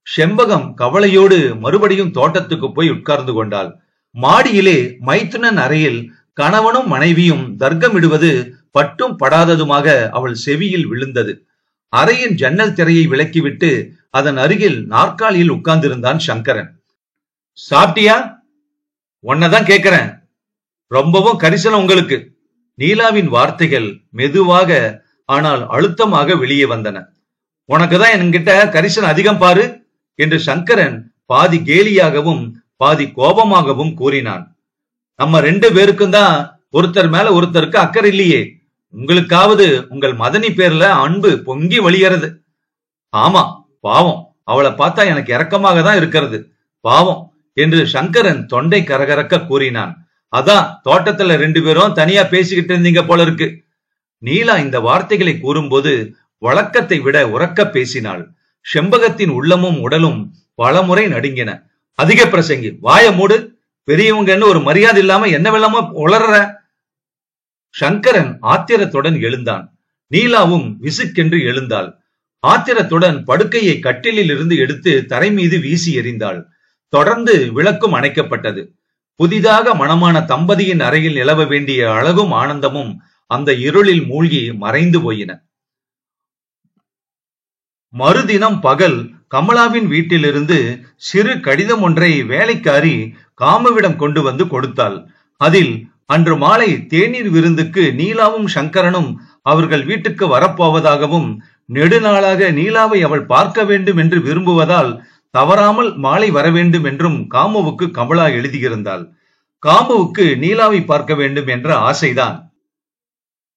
செம்பகம் கவலையோடு மறுபடியும் தோட்டத்துக்கு போய் உட்கார்ந்து கொண்டாள். மாடியிலே மைத்துனன் அறையில் கணவனும் மனைவியும் தர்க்கமிடுவது பட்டும் படாததுமாக அவள் செவியில் விழுந்தது. அறையின் ஜன்னல் திரையை விலக்கிவிட்டு அதன் அருகில் நாற்காலியில் உட்கார்ந்திருந்தான் சங்கரன். சாப்பிட்டியா? உன்னதான் கேட்கிறேன். ரொம்பவும் கரிசனம் உங்களுக்கு. நீலாவின் வார்த்தைகள் மெதுவாக ஆனால் அழுத்தமாக வெளியே வந்தன. உனக்குதான் என்கிட்ட கரிசனம் அதிகம் பாரு என்று சங்கரன் பாதி கேலியாகவும் பாதி கோபமாகவும் கூறினான். நம்ம 2 பேருக்கும் தான் ஒருத்தர் மேல ஒருத்தருக்கு அக்கறை இல்லையே. உங்களுக்காவது உங்கள் மதனி பேர்ல அன்பு பொங்கி வழியறது. ஆமா, பாவம், அவளை பார்த்தா எனக்கு இரக்கமாக தான் இருக்கிறது. பாவம் என்று சங்கரன் தொண்டை கரகரக்க கூறினான். அதான் தோட்டத்துல 2 பேரும் தனியா பேசிக்கிட்டு இருந்தீங்க போல இருக்கு. நீலா இந்த வார்த்தைகளை கூறும்போது வழக்கத்தை விட உரக்க பேசினாள். செம்பகத்தின் உள்ளமும் உடலும் பலமுறை நடுங்கின. அதிக பிரசங்கி, வாய மூடு. பெரியவங்கன்னு ஒரு மரியாதை இல்லாம என்ன வெல்லாம உளற. சங்கரன் ஆத்திரத்துடன் எழுந்தான். நீலாவும் விசுக்கென்று எழுந்தாள். ஆத்திரத்துடன் படுக்கையை கட்டிலில் இருந்து எடுத்து தரை மீது வீசி எறிந்தாள். தொடர்ந்து விளக்கும் அணைக்கப்பட்டது. புதிதாக மணமான தம்பதியின் அறையில் நிலவ வேண்டிய அழகும் ஆனந்தமும் அந்த இருளில் மூழ்கி மறைந்து போயின. மறுதினம் பகல் கமலாவின் வீட்டிலிருந்து சிறு கடிதம் ஒன்றை வேலைக்காரி காமுவிடம் கொண்டு வந்து கொடுத்தாள். அதில் அன்று மாலை தேநீர் விருந்துக்கு நீலாவும் சங்கரனும் அவர்கள் வீட்டுக்கு வரப்போவதாகவும், நெடுநாளாக நீலாவை அவள் பார்க்க வேண்டும் என்று விரும்புவதால் தவறாமல் மாலை வர வேண்டும் என்றும் காமுவுக்கு கமலா எழுதியிருந்தாள். காமுவுக்கு நீலாவை பார்க்க வேண்டும் என்ற ஆசைதான்.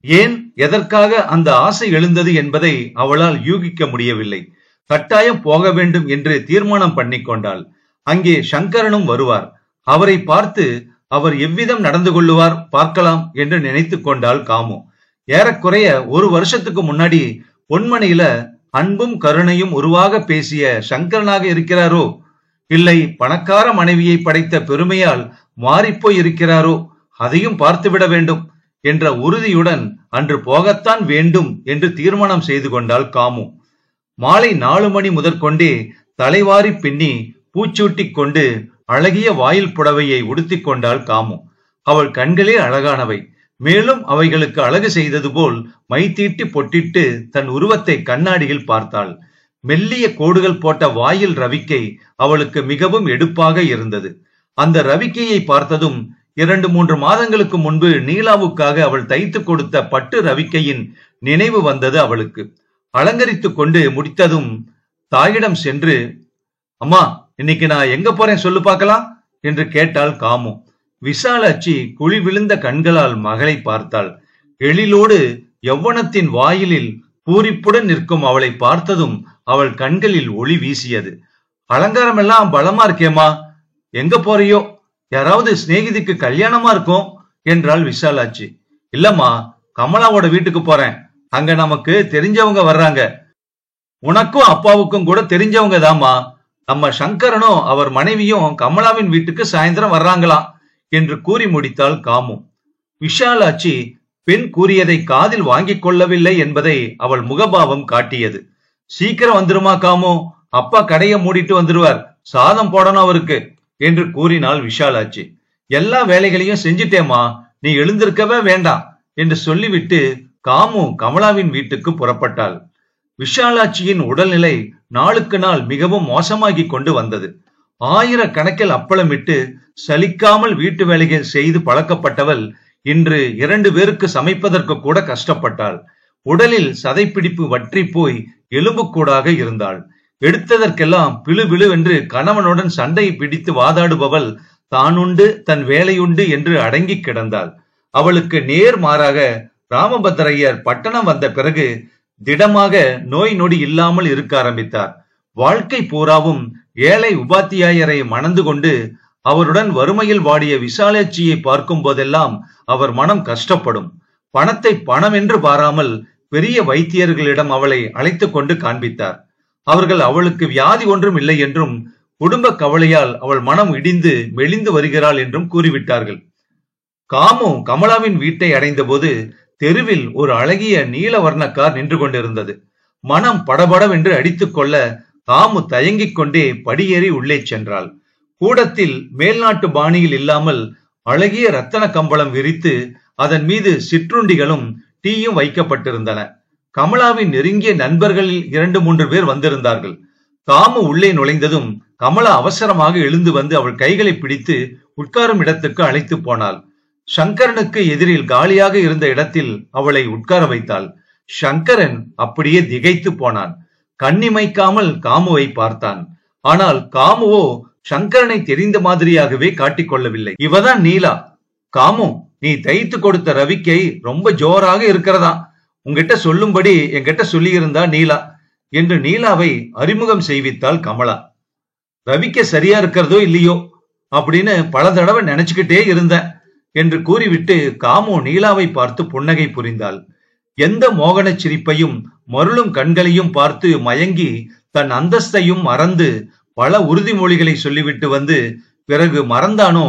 ஏன், எதற்காக அந்த ஆசை எழுந்தது என்பதை அவளால் யூகிக்க முடியவில்லை. கட்டாயம் போக வேண்டும் என்று தீர்மானம் பண்ணிக்கொண்டாள். அங்கே சங்கரனும் வருவார். அவரை பார்த்து அவர் எவ்விதம் நடந்து கொள்ளுவார் பார்க்கலாம் என்று நினைத்து கொண்டாள் காமு. ஏறக்குறைய 1 வருஷத்துக்கு முன்னாடி பொன்மனையில அன்பும் கருணையும் உருவாக பேசிய சங்கரனாக இருக்கிறாரோ, இல்லை பணக்கார மனைவியை படைத்த பெருமையால் மாறிப்போய் இருக்கிறாரோ, அதையும் பார்த்துவிட வேண்டும் என்ற உறுதியுடன் அன்று போகத்தான் வேண்டும் என்று தீர்மானம் செய்து கொண்டாள் காமு. மாலை 4 மணி முதற்கொண்டே தலைவாரி பின்னி பூச்சூட்டி கொண்டு அழகிய வாயில் புடவையை உடுத்திக் கொண்டாள் காமு. அவள் கண்களே அழகானவை. மேலும் அவைகளுக்கு அழகு செய்தது போல் மைத்தீட்டி பொட்டிட்டு தன் உருவத்தை கண்ணாடியில் பார்த்தாள். மெல்லிய கோடுகள் போட்ட வாயில் ரவிக்கை அவளுக்கு மிகவும் எடுப்பாக இருந்தது. அந்த ரவிக்கையை பார்த்ததும் 2-3 மாதங்களுக்கு முன்பு நீலாவுக்காக அவள் தைத்து கொடுத்த பட்டு ரவிக்கையின் நினைவு வந்தது அவளுக்கு. அலங்கரித்து கொண்டு முடித்ததும் தாயிடம் சென்று, அம்மா, இன்னைக்கு நான் எங்க போறேன் சொல்லு பார்க்கலாம் என்று கேட்டாள் காமு. விசாலாட்சி குழி விழுந்த கண்களால் மகளை பார்த்தாள். எழிலோடு யௌவனத்தின் வாயிலில் பூரிப்புடன் நிற்கும் அவளை பார்த்ததும் அவள் கண்களில் ஒளி வீசியது. அலங்காரம் எல்லாம் பலமா இருக்கேம்மா, எங்க போறியோ? யாராவது சிநேகிதிக்கு கல்யாணமா இருக்கும் என்றாள் விசாலாட்சி. இல்லம்மா, கமலாவோட வீட்டுக்கு போறேன். அங்க நமக்கு தெரிஞ்சவங்க வர்றாங்க. உனக்கும் அப்பாவுக்கும் கூட தெரிஞ்சவங்க தாமா. நம்ம சங்கரனும் அவர் மனைவியும் கமலாவின் வீட்டுக்கு சாயந்தரம் வர்றாங்களாம் என்று கூறி முடித்தாள் காமு. விஷாலாட்சி பெண் கூறியதை காதில் வாங்கிக் கொள்ளவில்லை என்பதை அவள் முகபாவம் காட்டியது. சீக்கிரம் வந்துருமா காமு, அப்பா கடையை மூடிட்டு வந்துருவார், சாதம் போடணும் அவருக்கு என்று கூறினாள் விஷாலாட்சி. எல்லா வேலைகளையும் செஞ்சிட்டேமா, நீ எழுந்திருக்கவே வேண்டாம் என்று சொல்லிவிட்டு காமு கமலாவின் வீட்டுக்கு புறப்பட்டாள். விஷாலாட்சியின் உடல்நிலை நாளுக்கு நாள் மிகவும் மோசமாகி கொண்டு வந்தது. 1000 அப்பளமிட்டு சலிக்காமல் வீட்டு வேலைகள் செய்து பழக்கப்பட்டவள் இன்று 2 பேருக்கு சமைப்பதற்கு கூட கஷ்டப்பட்டாள். உடலில் சதைப்பிடிப்பு வற்றி போய் எலும்புக்கூடாக இருந்தாள். எடுத்ததற்கெல்லாம் பிழு பிழுவென்று கணவனுடன் சண்டையை பிடித்து வாதாடுபவள் தானுண்டு தன் வேலையுண்டு என்று அடங்கி கிடந்தாள். அவளுக்கு நேர் மாறாக ராமபத்ரையர் பட்டணம் வந்த பிறகு திடமாக நோய் நொடி இல்லாமல் இருக்க ஆரம்பித்தார். வாழ்க்கை பூராவும் ஏழை உபாத்தியாயரை மணந்து கொண்டு அவருடன் வறுமையில் வாடிய விசாலாட்சியை பார்க்கும் போதெல்லாம் அவர் மனம் கஷ்டப்படும். பணத்தை பணம் என்று பாராமல் பெரிய வைத்தியர்களிடம் அவளை அழைத்து கொண்டு காண்பித்தார். அவர்கள் அவளுக்கு வியாதி ஒன்றும் இல்லை என்றும் குடும்ப கவலையால் அவள் மனம் இடிந்து மெலிந்து வருகிறாள் என்றும் கூறிவிட்டார்கள். காமு கமலாவின் வீட்டை அடைந்த போது தெருவில் ஒரு அழகிய நீல வர்ண கார் நின்று கொண்டிருந்தது. மனம் படபடவென்று அடித்துக் கொள்ள காமு தயங்கிக் கொண்டே படியேறி உள்ளே சென்றாள். கூடத்தில் மேல்நாட்டு பாணியில் இல்லாமல் அழகிய ரத்தன கம்பளம் விரித்து அதன் மீது சிற்றுண்டிகளும் டீயும் வைக்கப்பட்டிருந்தன. கமலாவின் நெருங்கிய நண்பர்களில் 2-3 பேர் வந்திருந்தார்கள். காமு உள்ளே நுழைந்ததும் கமலா அவசரமாக எழுந்து வந்து அவள் கைகளை பிடித்து உட்காரும் இடத்துக்கு அழைத்து போனாள். சங்கரனுக்கு எதிரில் காலியாக இருந்த இடத்தில் அவளை உட்கார வைத்தாள். சங்கரன் அப்படியே திகைத்து போனான். கண்ணிமைக்காமல் காமுவை பார்த்தான். ஆனால் காமுவோ சங்கரனை தெரிந்த மாதிரியாகவே காட்டிக்கொள்ளவில்லை. இவதான் நீலா. காமு, நீ தைத்து கொடுத்த ரவிக்கை ரொம்ப ஜோராக இருக்கிறதா, உங்ககிட்ட சொல்லும்படி என்கிட்ட சொல்லி இருந்தா நீலா என்று நீலாவை அறிமுகம் செய்வித்தாள் கமலா. ரவிக்க சரியா இருக்கிறதோ இல்லையோ அப்படின்னு பல தடவை நினைச்சுக்கிட்டே இருந்தேன் என்று கூறிவிட்டு காமு நீலாவை பார்த்து புன்னகை புரிந்தாள். எந்த மோகன சிரிப்பையும் மருளும் கண்களையும் பார்த்து மயங்கி தன் அந்தஸ்தையும் மறந்து பல உறுதிமொழிகளை சொல்லிவிட்டு வந்து பிறகு மறந்தானோ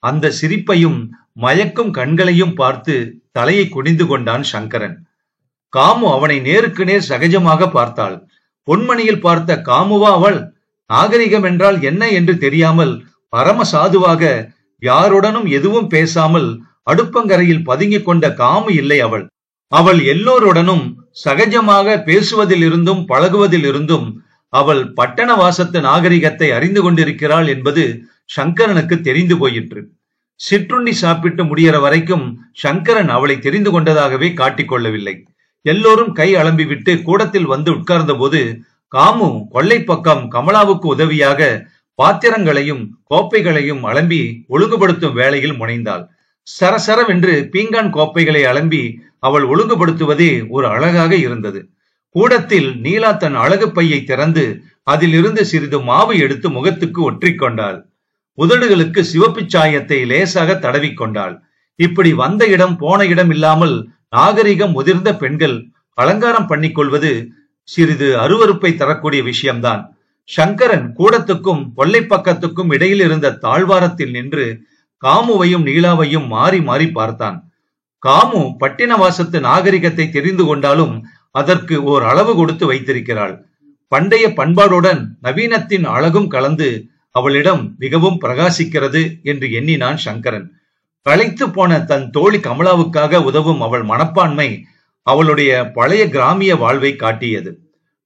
அந்த சிரிப்பையும் மயக்கும் கண்களையும் பார்த்து தலையை குனிந்து கொண்டான் சங்கரன். காமு அவனை நேருக்கு நேர் சகஜமாக பார்த்தாள். பொன்மணியில் பார்த்த காமுவா அவள்? நாகரிகம் என்றால் என்ன என்று தெரியாமல் பரம சாதுவாக யாருடனும் எதுவும் பேசாமல் அடுப்பங்கரையில் பதுங்கிக் கொண்ட காமு இல்லை அவள். அவள் எல்லோருடனும் சகஜமாக பேசுவதில் இருந்தும் பழகுவதில் இருந்தும் அவள் பட்டண வாசத்து நாகரிகத்தை அறிந்து கொண்டிருக்கிறாள் என்பது சங்கரனுக்கு தெரிந்து போயிற்று. சிற்றுண்டி சாப்பிட்டு முடிகிற வரைக்கும் சங்கரன் அவளை தெரிந்து கொண்டதாகவே காட்டிக்கொள்ளவில்லை. எல்லோரும் கை அலம்பிவிட்டு கூடத்தில் வந்து உட்கார்ந்த போது காமு கொள்ளை பக்கம் கமலாவுக்கு உதவியாக பாத்திரங்களையும் கோப்பைகளையும் அலம்பி ஒழுங்குபடுத்தும் வேளையில் முனைந்தாள். சரசரவென்று பீங்கான் கோப்பைகளை அலம்பி அவள் ஒழுங்குபடுத்துவதே ஒரு அழகாக இருந்தது. கூடத்தில் நீலா தன் அழகு பையை திறந்து அதிலிருந்து சிறிது மாவு எடுத்து முகத்துக்கு ஒற்றிக்கொண்டாள். உதடுகளுக்கு சிவப்பு சாயத்தை லேசாக தடவிக்கொண்டாள். இப்படி வந்த இடம் போன இடம் இல்லாமல் நாகரிகம் முதிர்ந்த பெண்கள் அலங்காரம் பண்ணிக்கொள்வது சிறிது அருவருப்பை தரக்கூடிய விஷயம்தான். சங்கரன் கூடத்துக்கும் கொல்லை பக்கத்துக்கும் இடையில் இருந்த தாழ்வாரத்தில் நின்று காமுவையும் நீலாவையும் மாறி மாறி பார்த்தான். காமு பட்டினவாசத்து நாகரிகத்தை தெரிந்து கொண்டாலும் அதற்கு ஓர் அளவு கொடுத்து வைத்திருக்கிறாள். பண்டைய பண்பாடுடன் நவீனத்தின் அழகும் கலந்து அவளிடம் மிகவும் பிரகாசிக்கிறது என்று எண்ணினான் சங்கரன். களைத்து போன தன் தோழி கமலாவுக்காக உதவும் அவள் மனப்பான்மை அவளுடைய பழைய கிராமிய வாழ்வை காட்டியது.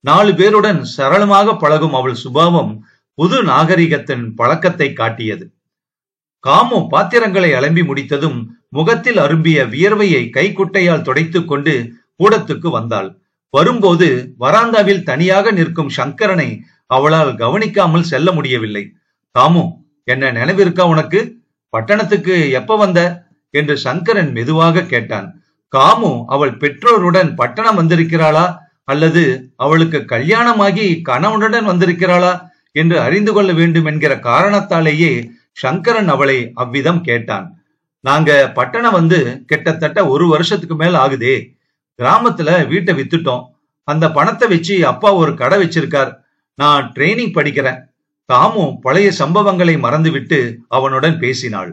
4 பேருடன் சரளமாக பழகும் அவள் சுபாவம் புது நாகரிகத்தின் பழக்கத்தை காட்டியது. காமு பாத்திரங்களை அலம்பி முடித்ததும் முகத்தில் அரும்பிய வியர்வையை கைக்குட்டையால் துடைத்துக் கொண்டு கூடத்துக்கு வந்தாள். வரும்போது வராந்தாவில் தனியாக நிற்கும் சங்கரனை அவளால் கவனிக்காமல் செல்ல முடியவில்லை. காமு, என்ன நினைவிருக்கா உனக்கு? பட்டணத்துக்கு எப்ப வந்த என்று சங்கரன் மெதுவாக கேட்டான். காமு அவள் பெற்றோருடன் பட்டணம் வந்திருக்கிறாளா அல்லது அவளுக்கு கல்யாணமாகி கணவனுடன் வந்திருக்கிறாளா என்று அறிந்து கொள்ள வேண்டும் என்கிற காரணத்தாலேயே சங்கரன் அவளை அவ்விதம் கேட்டான். நாங்க பட்டணம் வந்து கிட்டத்தட்ட 1 வருஷத்துக்கு மேல ஆகுதே. கிராமத்துல வீட்டை வித்துட்டோம். அந்த பணத்தை வச்சு அப்பா ஒரு கடை வச்சிருக்கார். நான் ட்ரைனிங் படிக்கிறேன். காமு பழைய சம்பவங்களை மறந்துவிட்டு அவனுடன் பேசினாள்.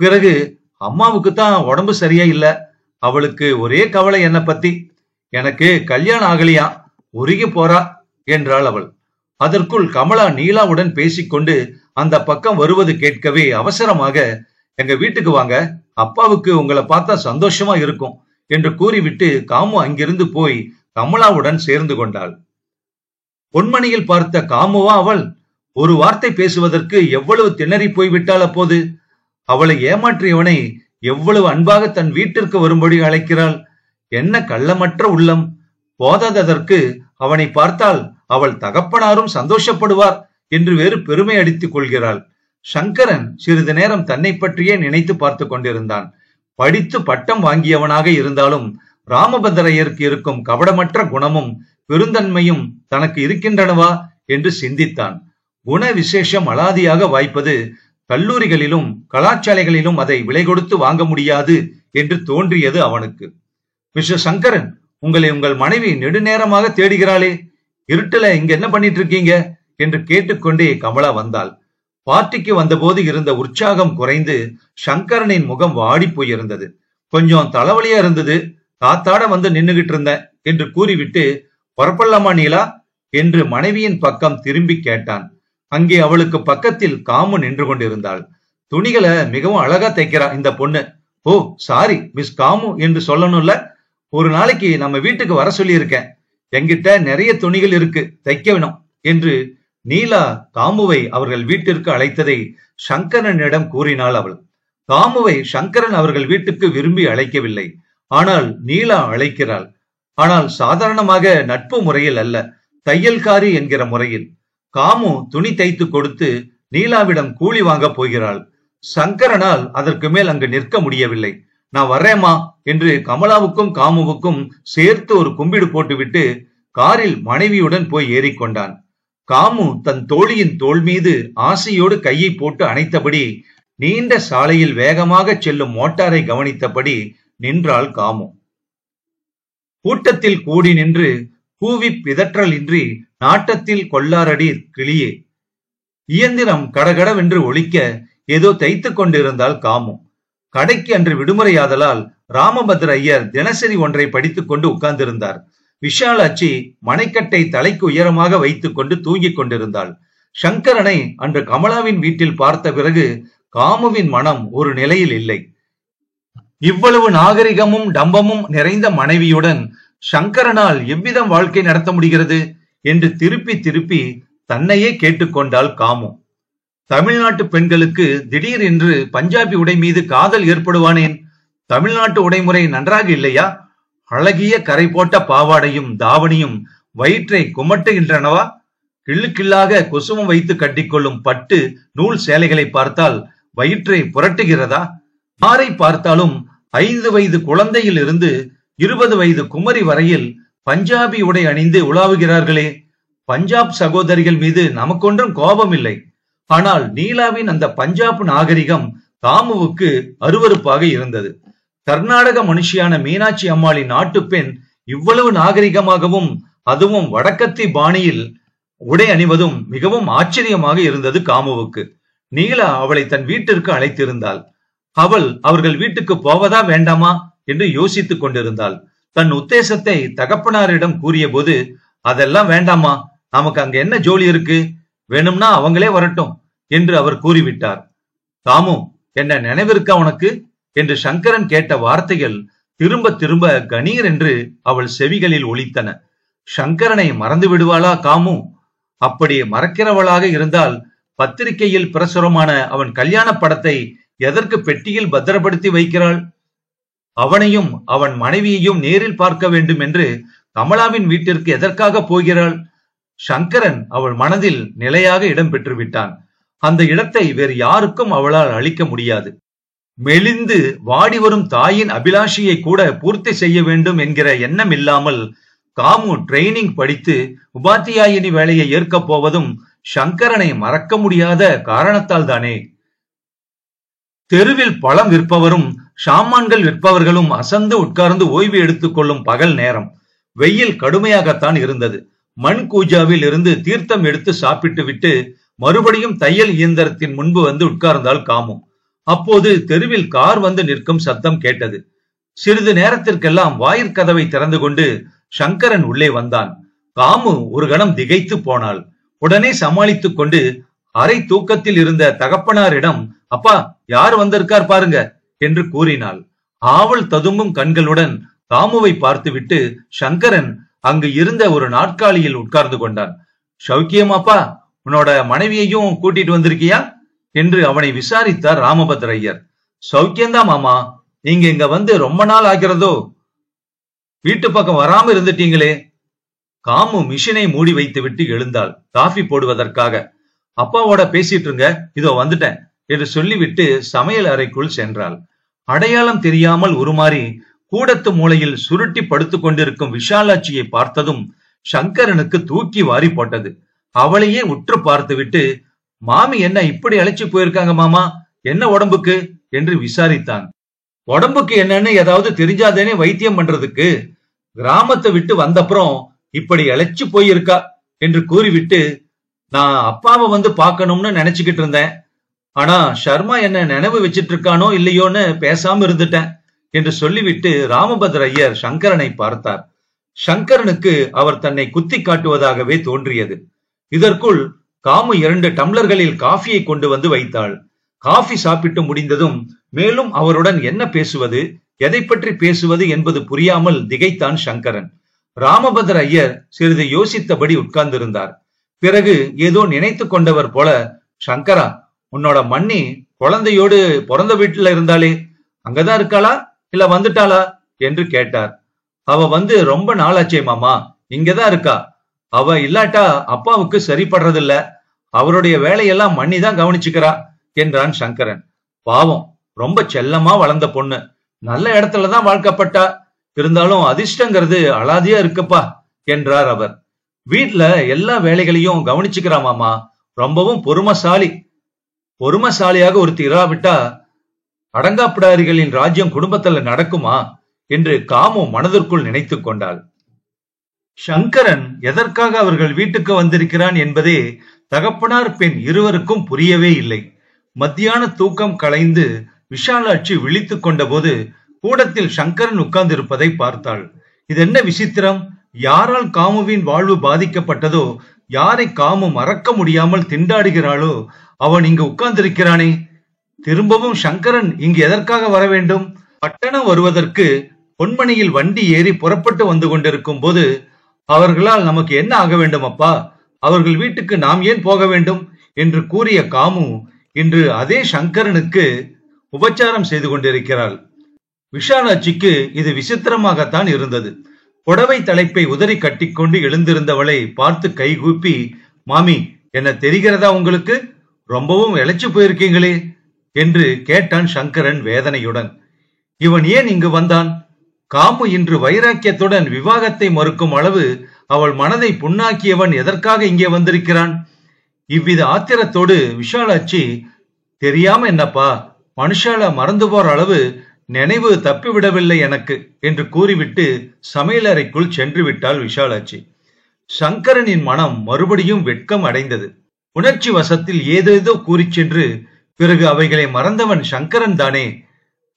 பிறகு அம்மாவுக்கு தான் உடம்பு சரியா இல்ல. அவளுக்கு ஒரே கவலை என்ன பத்தி. எனக்கு கல்யாணம் ஆகலையா, உருகி போறா என்றாள் அவள். அதற்குள் கமலா நீலாவுடன் பேசிக்கொண்டு அந்த பக்கம் வருவது கேட்கவே அவசரமாக, எங்க வீட்டுக்கு வாங்க, அப்பாவுக்கு உங்களை பார்த்தா சந்தோஷமா இருக்கும் என்று கூறிவிட்டு காமு அங்கிருந்து போய் கமலாவுடன் சேர்ந்து கொண்டாள். பொன்மணியில் பார்த்த காமுவா அவள்? ஒரு வார்த்தை பேசுவதற்கு எவ்வளவு திணறி போய்விட்டாள் அப்போது. அவளை ஏமாற்றியவனை எவ்வளவு அன்பாக தன் வீட்டிற்கு வரும்படி அழைக்கிறாள். என்ன கள்ளமற்ற உள்ளம்! போதாததற்கு அவனை பார்த்தால் அவள் தகப்பனாரும் சந்தோஷப்படுவார் என்று வேறு பெருமை அடித்துக் கொள்கிறாள். சங்கரன் சிறிது நேரம் தன்னை பற்றியே நினைத்து பார்த்து கொண்டிருந்தான். படித்து பட்டம் வாங்கியவனாக இருந்தாலும் ராமபத்ரையருக்கு இருக்கும் கபடமற்ற குணமும் பெருந்தன்மையும் தனக்கு இருக்கின்றனவா என்று சிந்தித்தான். குண விசேஷம் அலாதியாக வாய்ப்பது கல்லூரிகளிலும் கலாசாலைகளிலும் அதை விலை கொடுத்து வாங்க முடியாது என்று தோன்றியது அவனுக்கு. மிஸ்டர் சங்கரன், உங்களை உங்கள் மனைவி நெடுநேரமாக தேடுகிறாளே, இருட்டுல இங்க என்ன பண்ணிட்டு இருக்கீங்க என்று கேட்டுக்கொண்டே கமலா வந்தாள். பார்ட்டிக்கு வந்தபோது இருந்த உற்சாகம் குறைந்து சங்கரனின் முகம் வாடி போயிருந்தது. கொஞ்சம் தலைவலியா இருந்தது, காத்தாட வந்து நின்னுகிட்டு இருந்தேன் என்று கூறிவிட்டு, புறப்படலாமா நீலா என்று மனைவியின் பக்கம் திரும்பி கேட்டான். அங்கே அவளுக்கு பக்கத்தில் காமு நின்று கொண்டிருந்தாள். துணிகளை மிகவும் அழகா தைக்கிறா இந்த பொண்ணு. ஓ சாரி மிஸ் காமு என்று சொல்லணும்ல. ஒரு நாளைக்கு நம்ம வீட்டுக்கு வர சொல்லி இருக்கேன். என்கிட்ட நிறைய துணிகள் இருக்கு, தைக்க வேணும் என்று நீலா காமுவை அவர்கள் வீட்டிற்கு அழைத்ததை சங்கரனிடம் கூறினாள் அவள். காமுவை சங்கரன் அவர்கள் வீட்டுக்கு விரும்பி அழைக்கவில்லை. ஆனால் நீலா அழைக்கிறாள். ஆனால் சாதாரணமாக நட்பு முறையில் அல்ல, தையல்காரி என்கிற முறையில். காமு துணி தைத்து கொடுத்து நீலாவிடம் கூலி வாங்க போகிறாள். சங்கரனால் அதற்கு மேல் அங்கு நிற்க முடியவில்லை. நான் வர்றேம்மா என்று கமலாவுக்கும் காமுவுக்கும் சேர்த்து ஒரு கும்பிடு போட்டுவிட்டு காரில் மனைவியுடன் போய் ஏறிக்கொண்டான். காமு தன் தோழியின் தோள் மீது ஆசையோடு கையை போட்டு அணைத்தபடி நீண்ட சாலையில் வேகமாக செல்லும் மோட்டாரை கவனித்தபடி நின்றாள் காமு. கூட்டத்தில் கூடி நின்று கூவி பிதற்றல் இன்றி நாட்டத்தில் கொள்ளாரடி கிளியே. இயந்திரம் கடகடவென்று ஒலிக்க ஏதோ தைத்து கொண்டிருந்தாள் காமு. கடைக்கு அன்று விடுமுறையாதலால் ராமபத்ர ஐயர் தினசரி ஒன்றை படித்துக் கொண்டு உட்கார்ந்திருந்தார். விஷாலாட்சி மனைக்கட்டை தலைக்கு உயரமாக வைத்துக் கொண்டு தூங்கிக் கொண்டிருந்தாள். சங்கரனை அன்று கமலாவின் வீட்டில் பார்த்த பிறகு காமுவின் மனம் ஒரு நிலையில் இல்லை. இவ்வளவு நாகரிகமும் டம்பமும் நிறைந்த மனைவியுடன் சங்கரனால் எவ்விதம் வாழ்க்கை நடத்த முடிகிறது என்று திருப்பி திருப்பி தன்னையே கேட்டுக்கொண்டாள் காமு. தமிழ்நாட்டு பெண்களுக்கு திடீர் என்று பஞ்சாபி உடை மீது காதல் ஏற்படுவானேன்? தமிழ்நாட்டு உடைமுறை நன்றாக இல்லையா? அழகிய கரை போட்ட பாவாடையும் தாவணியும் வயிற்றை குமட்டுகின்றனவா? கிள்ளுக்கிள்ளாக குசுமம் வைத்து கட்டிக்கொள்ளும் பட்டு நூல் சேலைகளை பார்த்தால் வயிற்றை புரட்டுகிறதா? யாரை பார்த்தாலும் 5 வயது குழந்தையில் இருந்து 20 வயது குமரி வரையில் பஞ்சாபி உடை அணிந்து உலாவுகிறார்களே. பஞ்சாப் சகோதரிகள் மீது நமக்கொன்றும் கோபம் இல்லை. ஆனால் நீலாவின் அந்த பஞ்சாப் நாகரிகம் காமுவுக்கு அருவருப்பாக இருந்தது. கர்நாடக மனுஷியான மீனாட்சி அம்மாளின் நாட்டு பெண் இவ்வளவு நாகரிகமாகவும் அதுவும் வடக்கத்தி பாணியில் உடை அணிவதும் மிகவும் ஆச்சரியமாக இருந்தது காமுவுக்கு. நீலா அவளை தன் வீட்டிற்கு அழைத்திருந்தாள். அவள் அவர்கள் வீட்டுக்கு போவதா வேண்டாமா என்று யோசித்துக் கொண்டிருந்தாள். தன் உத்தேசத்தை தகப்பனாரிடம் கூறிய போது, அதெல்லாம் வேண்டாமா, நமக்கு அங்க என்ன ஜோலி இருக்கு, வேணும்னா அவங்களே வரட்டும் என்று அவர் கூறிவிட்டார். காமு, என்ன நினைவிருக்கா உனக்கு என்று சங்கரன் கேட்ட வார்த்தைகள் திரும்ப திரும்ப கணீர் என்று அவள் செவிகளில் ஒலித்தன. சங்கரனை மறந்து விடுவாளா காமு? அப்படி மறக்கிறவளாக இருந்தால் பத்திரிகையில் பிரசுரமான அவன் கல்யாண படத்தை எதற்கு பெட்டியில் பத்திரப்படுத்தி வைக்கிறாள்? அவனையும் அவன் மனைவியையும் நேரில் பார்க்க வேண்டும் என்று கமலாவின் வீட்டிற்கு எதற்காக போகிறாள்? சங்கரன் அவள் மனதில் நிலையாக இடம் பெற்று விட்டான். அந்த இடத்தை வேறு யாருக்கும் அவளால் அளிக்க முடியாது. மெலிந்து வாடி வரும் தாயின் அபிலாஷையை கூட பூர்த்தி செய்ய வேண்டும் என்கிற எண்ணம் இல்லாமல் காமு ட்ரைனிங் படித்து உபாத்தியாயினி வேலையை ஏற்கப் போவதும் சங்கரனை மறக்க முடியாத காரணத்தால் தானே. தெருவில் பழம் விற்பவரும் சாமான்கள் விற்பவர்களும் அசந்து உட்கார்ந்து ஓய்வு எடுத்துக் கொள்ளும் பகல் நேரம். வெயில் கடுமையாகத்தான் இருந்தது. மண் கூஜாவில் இருந்து தீர்த்தம் எடுத்து சாப்பிட்டு விட்டு மறுபடியும் தையல் இயந்திரத்தின் முன்பு வந்து உட்கார்ந்தாள் காமு. அப்போது தெருவில் கார் வந்து நிற்கும் சத்தம் கேட்டது. சிறிது நேரத்திற்கெல்லாம் வாயிற்கதவை திறந்து கொண்டு சங்கரன் உள்ளே வந்தான். காமு ஒரு கணம் திகைத்து போனாள். உடனே சமாளித்துக் கொண்டு அரை தூக்கத்தில் இருந்த தகப்பனாரிடம், அப்பா யார் வந்திருக்கார் பாருங்க என்று கூறினாள். ஆவல் ததும்பும் கண்களுடன் காமுவை பார்த்துவிட்டு சங்கரன் அங்கு இருந்த ஒரு நாற்காலியில் உட்கார்ந்து கொண்டான். சௌக்கியமாப்பா, உன்னோட மனைவியையும் கூட்டிட்டு வந்திருக்கியா என்று அவனை விசாரித்தார் ராமபத்ர ஐயர். சௌக்கியம்தான் மாமா, நீங்க இங்க வந்து ரொம்ப நாள் ஆகிறதோ, வீட்டு பக்கம் வராம இருந்துட்டீங்களே. காமு மிஷினை மூடி வைத்து விட்டு எழுந்தாள் காஃபி போடுவதற்காக. அப்பாவோட பேசிட்டு இருங்க, இதோ வந்துட்டேன் என்று சொல்லிவிட்டு சமையல் அறைக்குள் சென்றாள். அடையாளம் தெரியாமல் உருமாறி கூடத்து மூலையில் சுருட்டி படுத்துக் கொண்டிருக்கும் விஷாலாட்சியை பார்த்ததும் சங்கரனுக்கு தூக்கி வாரி போட்டது. அவளையே உற்று பார்த்துவிட்டு, மாமி என்ன இப்படி அழைச்சி போயிருக்காங்க மாமா, என்ன உடம்புக்கு என்று விசாரித்தான். உடம்புக்கு என்னன்னு ஏதாவது தெரிஞ்சாதேனே வைத்தியம் பண்றதுக்கு, கிராமத்தை விட்டு வந்தப்புறம் இப்படி அழைச்சு போயிருக்கா என்று கூறிவிட்டு, நான் அப்பாவை வந்து பார்க்கணும்னு நினைச்சுக்கிட்டு இருந்தேன். ஆனா சர்மா என்ன நினைவு வச்சிட்டு இருக்கானோ இல்லையோன்னு பேசாம இருந்துட்டேன் என்று சொல்லிவிட்டு ராமபத்ர ஐயர் சங்கரனை பார்த்தார். சங்கரனுக்கு அவர் தன்னை குத்தி காட்டுவதாகவே தோன்றியது. இதற்குள் காமு 2 டம்ளர்களில் காஃபியை கொண்டு வந்து வைத்தாள். காஃபி சாப்பிட்டு முடிந்ததும் மேலும் அவருடன் என்ன பேசுவது, எதை பற்றி பேசுவது என்பது புரியாமல் திகைத்தான் சங்கரன். ராமபத்ர ஐயர் சிறிது யோசித்தபடி உட்கார்ந்திருந்தார். பிறகு ஏதோ நினைத்து கொண்டவர் போல, சங்கரா, உன்னோட மண்ணி குழந்தையோடு பிறந்த வீட்டுல இருந்தாளே, அங்கதான் இருக்காளா இல்ல வந்துட்டாளா என்று கேட்டார். அவ வந்து ரொம்ப நாளாச்சே மாமா, இங்கதான் இருக்கா. அவ இல்லாட்டா அப்பாவுக்கு சரிப்படுறதில்ல. அவருடைய வேலையெல்லாம் மண்ணி தான் கவனிச்சுக்கிறா என்றான் சங்கரன். பாவம், ரொம்ப செல்லமா வளர்ந்த பொண்ணு, நல்ல இடத்துலதான் வாழ்க்கப்பட்டா. இருந்தாலும் அதிர்ஷ்டங்கிறது அலாதியா இருக்குப்பா என்றார் அவர். வீட்டுல எல்லா வேலைகளையும் கவனிச்சுக்கிறா மாமா, ரொம்பவும் பொறுமசாலியாக ஒருத்தி இராவிட்டா அடங்காப்பிடாரிகளின் ராஜ்யம் குடும்பத்துல நடக்குமா என்று காமு மனதிற்குள் நினைத்து கொண்டாள். சங்கரன் எதற்காக அவர்கள் வீட்டுக்கு வந்திருக்கிறான் என்பதே தகப்பனார் பெண் இருவருக்கும் புரியவே இல்லை. மத்தியான தூக்கம் களைந்து விஷாலாட்சி விழித்துக் கொண்ட போது கூடத்தில் சங்கரன் உட்கார்ந்து இருப்பதை பார்த்தாள். இது என்ன விசித்திரம்? யாரால் காமுவின் வாழ்வு பாதிக்கப்பட்டதோ, யாரை காமு மறக்க முடியாமல் திண்டாடுகிறாளோ அவன் இங்கு உட்கார்ந்திருக்கிறானே. திரும்பவும் சங்கரன் இங்கு எதற்காக வர வேண்டும்? பட்டணம் வருவதற்கு பொன்மணியில் வண்டி ஏறி புறப்பட்டு வந்து கொண்டிருக்கும் போது, அவர்களால் நமக்கு என்ன ஆக வேண்டும் அப்பா, அவர்கள் வீட்டுக்கு நாம் ஏன் போக வேண்டும் என்று கூறிய காமு இன்று அதே சங்கரனுக்கு உபச்சாரம் செய்து கொண்டிருக்கிறாள். விஷாலாட்சிக்கு இது விசித்திரமாகத்தான் இருந்தது. புடவை தலைப்பை உதறி கட்டிக்கொண்டு எழுந்திருந்தவளை பார்த்து கைகூப்பி, மாமி, என்ன தெரிகிறதா உங்களுக்கு? ரொம்பவும் இளைச்சு போயிருக்கீங்களே என்று கேட்டான் சங்கரன் வேதனையுடன். இவன் ஏன் இங்கு வந்தான்? காமு இன்று வைராக்கியத்துடன் விவாகத்தை மறுக்கும் அளவு அவள் மனதை புண்ணாக்கியவன் எதற்காக இங்கே வந்திருக்கிறான்? இவ்வித ஆத்திரத்தோடு விஷாலாட்சி, தெரியாம என்னப்பா, மனுஷால மறந்து போற அளவு நினைவு தப்பிவிடவில்லை எனக்கு என்று கூறிவிட்டு சமையலறைக்குள் சென்று விட்டாள் விஷாலாட்சி. சங்கரனின் மனம் மறுபடியும் வெட்கம் அடைந்தது. உணர்ச்சி வசத்தில் ஏதேதோ கூறி சென்று பிறகு அவைகளை மறந்தவன் சங்கரன் தானே.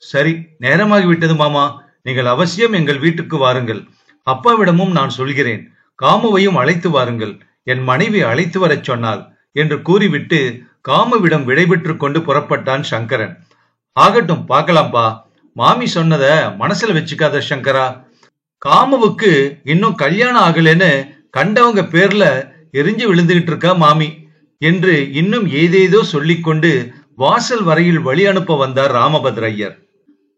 சரி, நேரமாகிவிட்டது மாமா, நீங்கள் அவசியம் எங்கள் வீட்டுக்கு வாருங்கள். அப்பாவிடமும் நான் சொல்கிறேன், காமுவையும் அழைத்து வாருங்கள், என் மனைவி அழைத்து வரச் சொன்னாள் என்று கூறிவிட்டு காமுவிடம் விடைபெற்றுக் கொண்டு புறப்பட்டான் சங்கரன். ஆகட்டும், பார்க்கலாம்பா, மாமி சொன்னத மனசுல வச்சுக்காத சங்கரா. காமுவுக்கு இன்னும் கல்யாணம் ஆகலன்னு கண்டவங்க பேர்ல எரிஞ்சு விழுந்துகிட்டு இருக்கா மாமி என்று இன்னும் ஏதேதோ சொல்லிக்கொண்டு வாசல் வரையில் வழி அனுப்ப வந்தார் ராமபத்ர ஐயர்.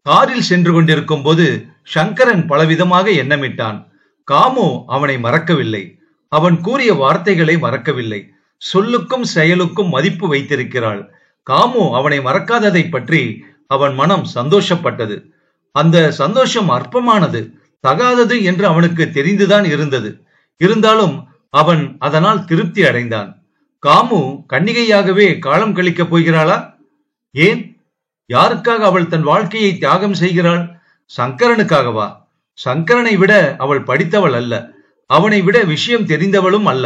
காரில் சென்று கொண்டிருக்கும் போது சங்கரன் பலவிதமாக எண்ணமிட்டான். காமு அவனை மறக்கவில்லை, அவன் கூறிய வார்த்தைகளை மறக்கவில்லை. சொல்லுக்கும் செயலுக்கும் மதிப்பு வைத்திருக்கிறாள். காமு அவனை மறக்காததை பற்றி அவன் மனம் சந்தோஷப்பட்டது. அந்த சந்தோஷம் அற்பமானது, தகாதது என்று அவனுக்கு தெரிந்துதான் இருந்தது. இருந்தாலும் அவன் அதனால் திருப்தி அடைந்தான். காமு கன்னிகையாகவே காலம் கழிக்கப் போகிறாளா? ஏன்? யாருக்காக அவள் தன் வாழ்க்கையை தியாகம் செய்கிறாள்? சங்கரனுக்காகவா? சங்கரனை விட அவள் படித்தவள் அல்ல, அவனை விட விஷயம் தெரிந்தவளும் அல்ல.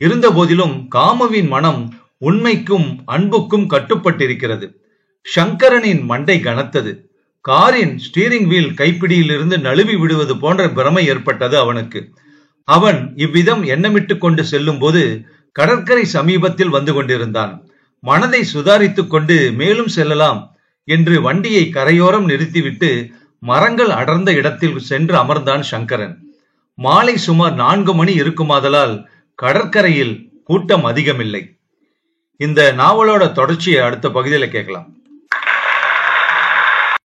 இருந்த போதிலும் காமுவின் மனம் உண்மைக்கும் அன்புக்கும் கட்டுப்பட்டிருக்கிறது. சங்கரனின் மண்டை கனத்தது. காரின் ஸ்டீரிங் வீல் கைப்பிடியில் இருந்து நழுவி விடுவது போன்ற பிரமை ஏற்பட்டது அவனுக்கு. அவன் இவ்விதம் எண்ணமிட்டு கொண்டு செல்லும் போது கடற்கரை சமீபத்தில் வந்து கொண்டிருந்தான். மனதை சுதாரித்துக் கொண்டு மேலும் செல்லலாம் என்று வண்டியை கரையோரம் நிறுத்திவிட்டு மரங்கள் அடர்ந்த இடத்தில் சென்று அமர்ந்தான் சங்கரன். மாலை சுமார் 4 மணி இருக்குமாதலால் கடற்கரையில் கூட்டம் அதிகமில்லை. இந்த நாவலோட தொடர்ச்சியை அடுத்த பகுதியில் கேட்கலாம்.